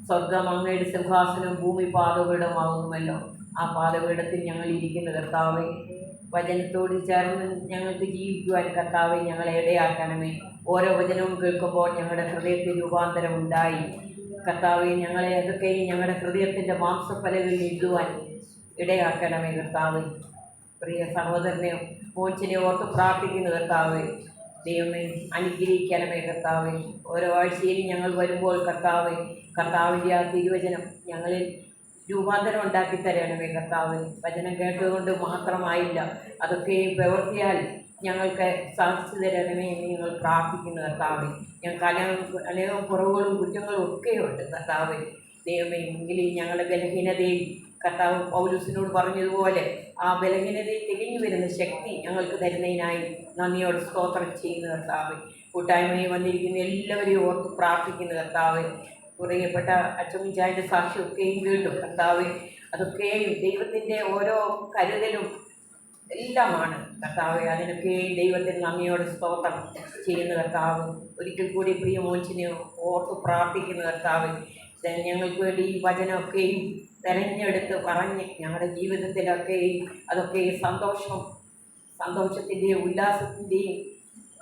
സ്വർഗം അങ്ങയുടെ സിംഹാസനം ഭൂമി പാദപീഠമാകുന്നുമല്ലോ. ആ പാദപീഠത്തിൽ ഞങ്ങൾ ഇരിക്കുന്ന കർത്താവേ, വചനത്തോട് ചേർന്ന് ഞങ്ങൾക്ക് ജീവിക്കുവാൻ കർത്താവെ ഞങ്ങളെ ഇടയാക്കണമേ. ഓരോ വചനവും കേൾക്കുമ്പോൾ ഞങ്ങളുടെ ഹൃദയത്തിൽ രൂപാന്തരം ഉണ്ടായി കർത്താവെ, ഞങ്ങളെ അതൊക്കെയും ഞങ്ങളുടെ ഹൃദയത്തിൻ്റെ മാംസഫലകളിൽ ഇടുവാൻ ഇടയാക്കണമേ കർത്താവെ. പ്രിയ സഹോദരനെ മോച്ചിനെ ഓർത്ത് പ്രാർത്ഥിക്കുന്ന കർത്താവെ, ദൈവമേ അനുഗ്രഹിക്കണമേ കർത്താവെ. ഓരോ ആഴ്ചയിലും ഞങ്ങൾ വരുമ്പോൾ കർത്താവെ, കർത്താവിൻ്റെ ആ തിരുവചനം ഞങ്ങളിൽ രൂപാന്തരം ഉണ്ടാക്കി തരണമേ കർത്താവ്. വചനം കേട്ടുകൊണ്ട് മാത്രമായില്ല, അതൊക്കെ പ്രവർത്തിയാൽ ഞങ്ങൾക്ക് സാധിച്ചു തരണമേ എന്ന് ഞങ്ങൾ പ്രാർത്ഥിക്കുന്നു കർത്താവ്. ഞങ്ങൾക്ക് അനേകം കുറവുകളും കുറ്റങ്ങളും ഒക്കെയുണ്ട് കർത്താവ്. ദൈവമേ, എങ്കിലും ഞങ്ങളുടെ ബലഹീനതയിൽ കർത്താവ് പൗലോസിനോട് പറഞ്ഞതുപോലെ ആ ബലഹീനതയിൽ തിരിഞ്ഞു വരുന്ന ശക്തി ഞങ്ങൾക്ക് തരുന്നതിനായി നന്ദിയോട് സ്തോത്രം ചെയ്യുന്ന കർത്താവ്. കൂട്ടായ്മയിൽ വന്നിരിക്കുന്ന എല്ലാവരെയും ഓർത്ത് പ്രാർത്ഥിക്കുന്ന കർത്താവ്. പ്രിയപ്പെട്ട അച്ചമ്മിച്ചായൻ്റെ സാക്ഷിയൊക്കെയും കേട്ടു കർത്താവ്. അതൊക്കെയും ദൈവത്തിൻ്റെ ഓരോ കരുതലും എല്ലാമാണ് കർത്താവ്. അതിനൊക്കെ ദൈവത്തിന് നന്ദിയോടെ സ്തോത്രം ചെയ്യുന്ന കർത്താവ്. ഒരിക്കൽ കൂടി പ്രിയ മോച്ചിനെ ഓർത്ത് പ്രാർത്ഥിക്കുന്ന കർത്താവ്. ഞങ്ങൾക്ക് വേണ്ടി ഈ വചനമൊക്കെയും തിരഞ്ഞെടുത്ത് പറഞ്ഞ് ഞങ്ങളുടെ ജീവിതത്തിലൊക്കെയും അതൊക്കെ സന്തോഷത്തിൻ്റെയും ഉല്ലാസത്തിൻ്റെയും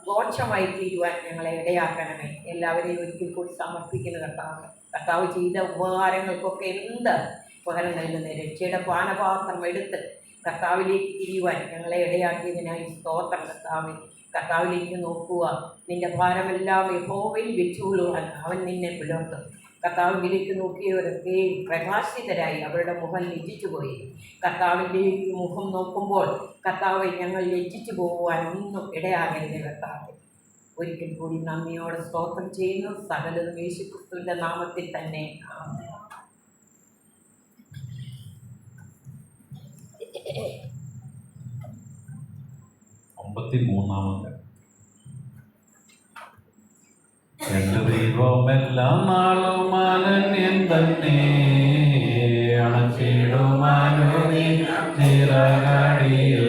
ഘോഷമായി തീരുവാൻ ഞങ്ങളെ ഇടയാക്കണമേ. എല്ലാവരെയും ഒരിക്കൽ കൂടി സമർപ്പിക്കുന്ന കർത്താവ്. കർത്താവ് ചെയ്ത ഉപകാരങ്ങൾക്കൊക്കെ എന്ത് പകരം നൽകുന്ന രക്ഷയുടെ പാനപാത്രം എടുത്ത് കർത്താവിലേക്ക് തിരിയുവാൻ ഞങ്ങളെ ഇടയാക്കിയതിനായി സ്തോത്രം കർത്താവ്. കർത്താവിലേക്ക് നോക്കുക, നിന്റെ ഭാരമെല്ലാം യഹോവയിൽ വെച്ചുകൊള്ളുവാൻ അവൻ നിന്നെ പുലർത്തും. കർത്താവിലേക്ക് നോക്കിയവരൊക്കെ പ്രകാശിതരായി അവരുടെ മുഖം ലജ്ജിച്ചുപോയി. കർത്താവിലേക്ക് മുഖം നോക്കുമ്പോൾ കർത്താവ് ഞങ്ങൾ ലജ്ജിച്ചു പോകുവാൻ ഒന്നും ഇടയാകരുത് കർത്താവ്. ഒരിക്കൽ കൂടി നന്ദിയോടെ സ്തോത്രം ചെയ്യുന്നു. സകലതും യേശുക്രിസ്തുവിൻ്റെ നാമത്തിൽ തന്നെ. ആമേൻ. എൻ്റെ ദൈവമെല്ലാം നാളും അനന്യൻ തന്നെ അണച്ചിടുമാനുനി ചിറകടിയിൽ.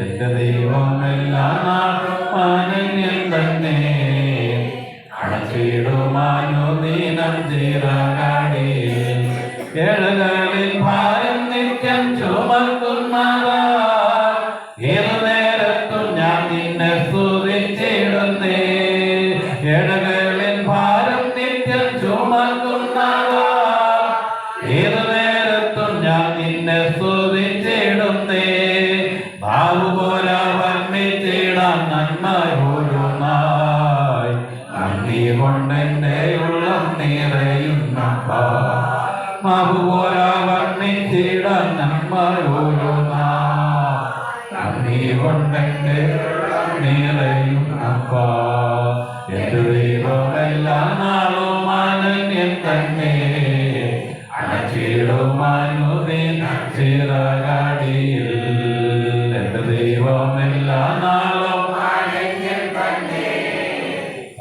എൻ്റെ ദൈവമെല്ലാം നാളും അനന്യൻ തന്നെ അണച്ചിടുമാനുദീനം ചിറകടിയിൽ. ഏഴകളിൽ ഭാരം നിത്യം ചുമക്കുന്നതാ ഏതു നേരത്തും ഞാൻ നിന്നെ സ്തുതിച്ചിടുന്നേ. ഏഴകളിൽ ഭാരം നിത്യം ചുമക്കുന്നതാ ഏതു നേരത്തും ഞാൻ നിന്നെ സ്തുതിച്ചിടുന്നേ. നാവുപോലെ വർണ്ണിച്ചിടാൻ നന്മ ഓരോന്നായി നന്ദി കൊണ്ടെൻ്റെ ഉള്ളം നിറയുന്നപ്പാ. നാവുപോലെ വർണ്ണിച്ചിടാൻ നന്മ ഓരോന്നായി നന്ദി കൊണ്ടെൻ്റെ ഉള്ളം നിറയുന്നപ്പാ. എൻ്റെ ദൈവമെല്ലാ നാളും അനന്യൻ തന്നെ അണച്ചിടുമാനുദിന ചിറകടിയിൽ. എൻ്റെ ദൈവമെല്ലാ നാളും അനന്യൻ തന്നെ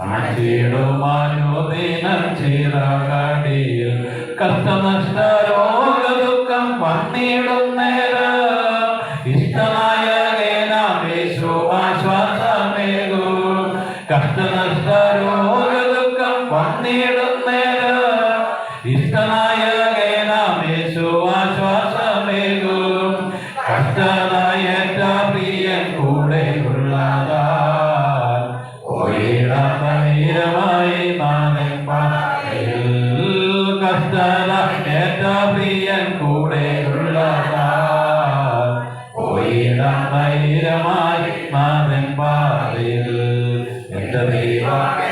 അണച്ചിടുമാനുദിന ചിറകടിയിൽ. കഷ്ടനഷ്ട രോഗദുഃഖം വന്നിടും നേരം ഇഷ്ടനായകേനാമേശു ആശ്വാസമേകൂ. കഷ്ടനഷ്ട രോഗദുഃഖം വന്നിടും നേരം ഇഷ്ടനായകേനാമേശു ആശ്വാസമേകും. കഷ്ടനായേറ്റ പ്രിയൻ കൂടെയുള്ളതാൽ ഒരിടമീരമായി നാഥൻ പാതയിൽ. കഷ്ടനായേറ്റ പ്രിയൻ കൂടെയുള്ളതാൽ ഒരിടമീരമായി നാഥൻ പാതയിൽ. എൻ്റെ ദൈവമേ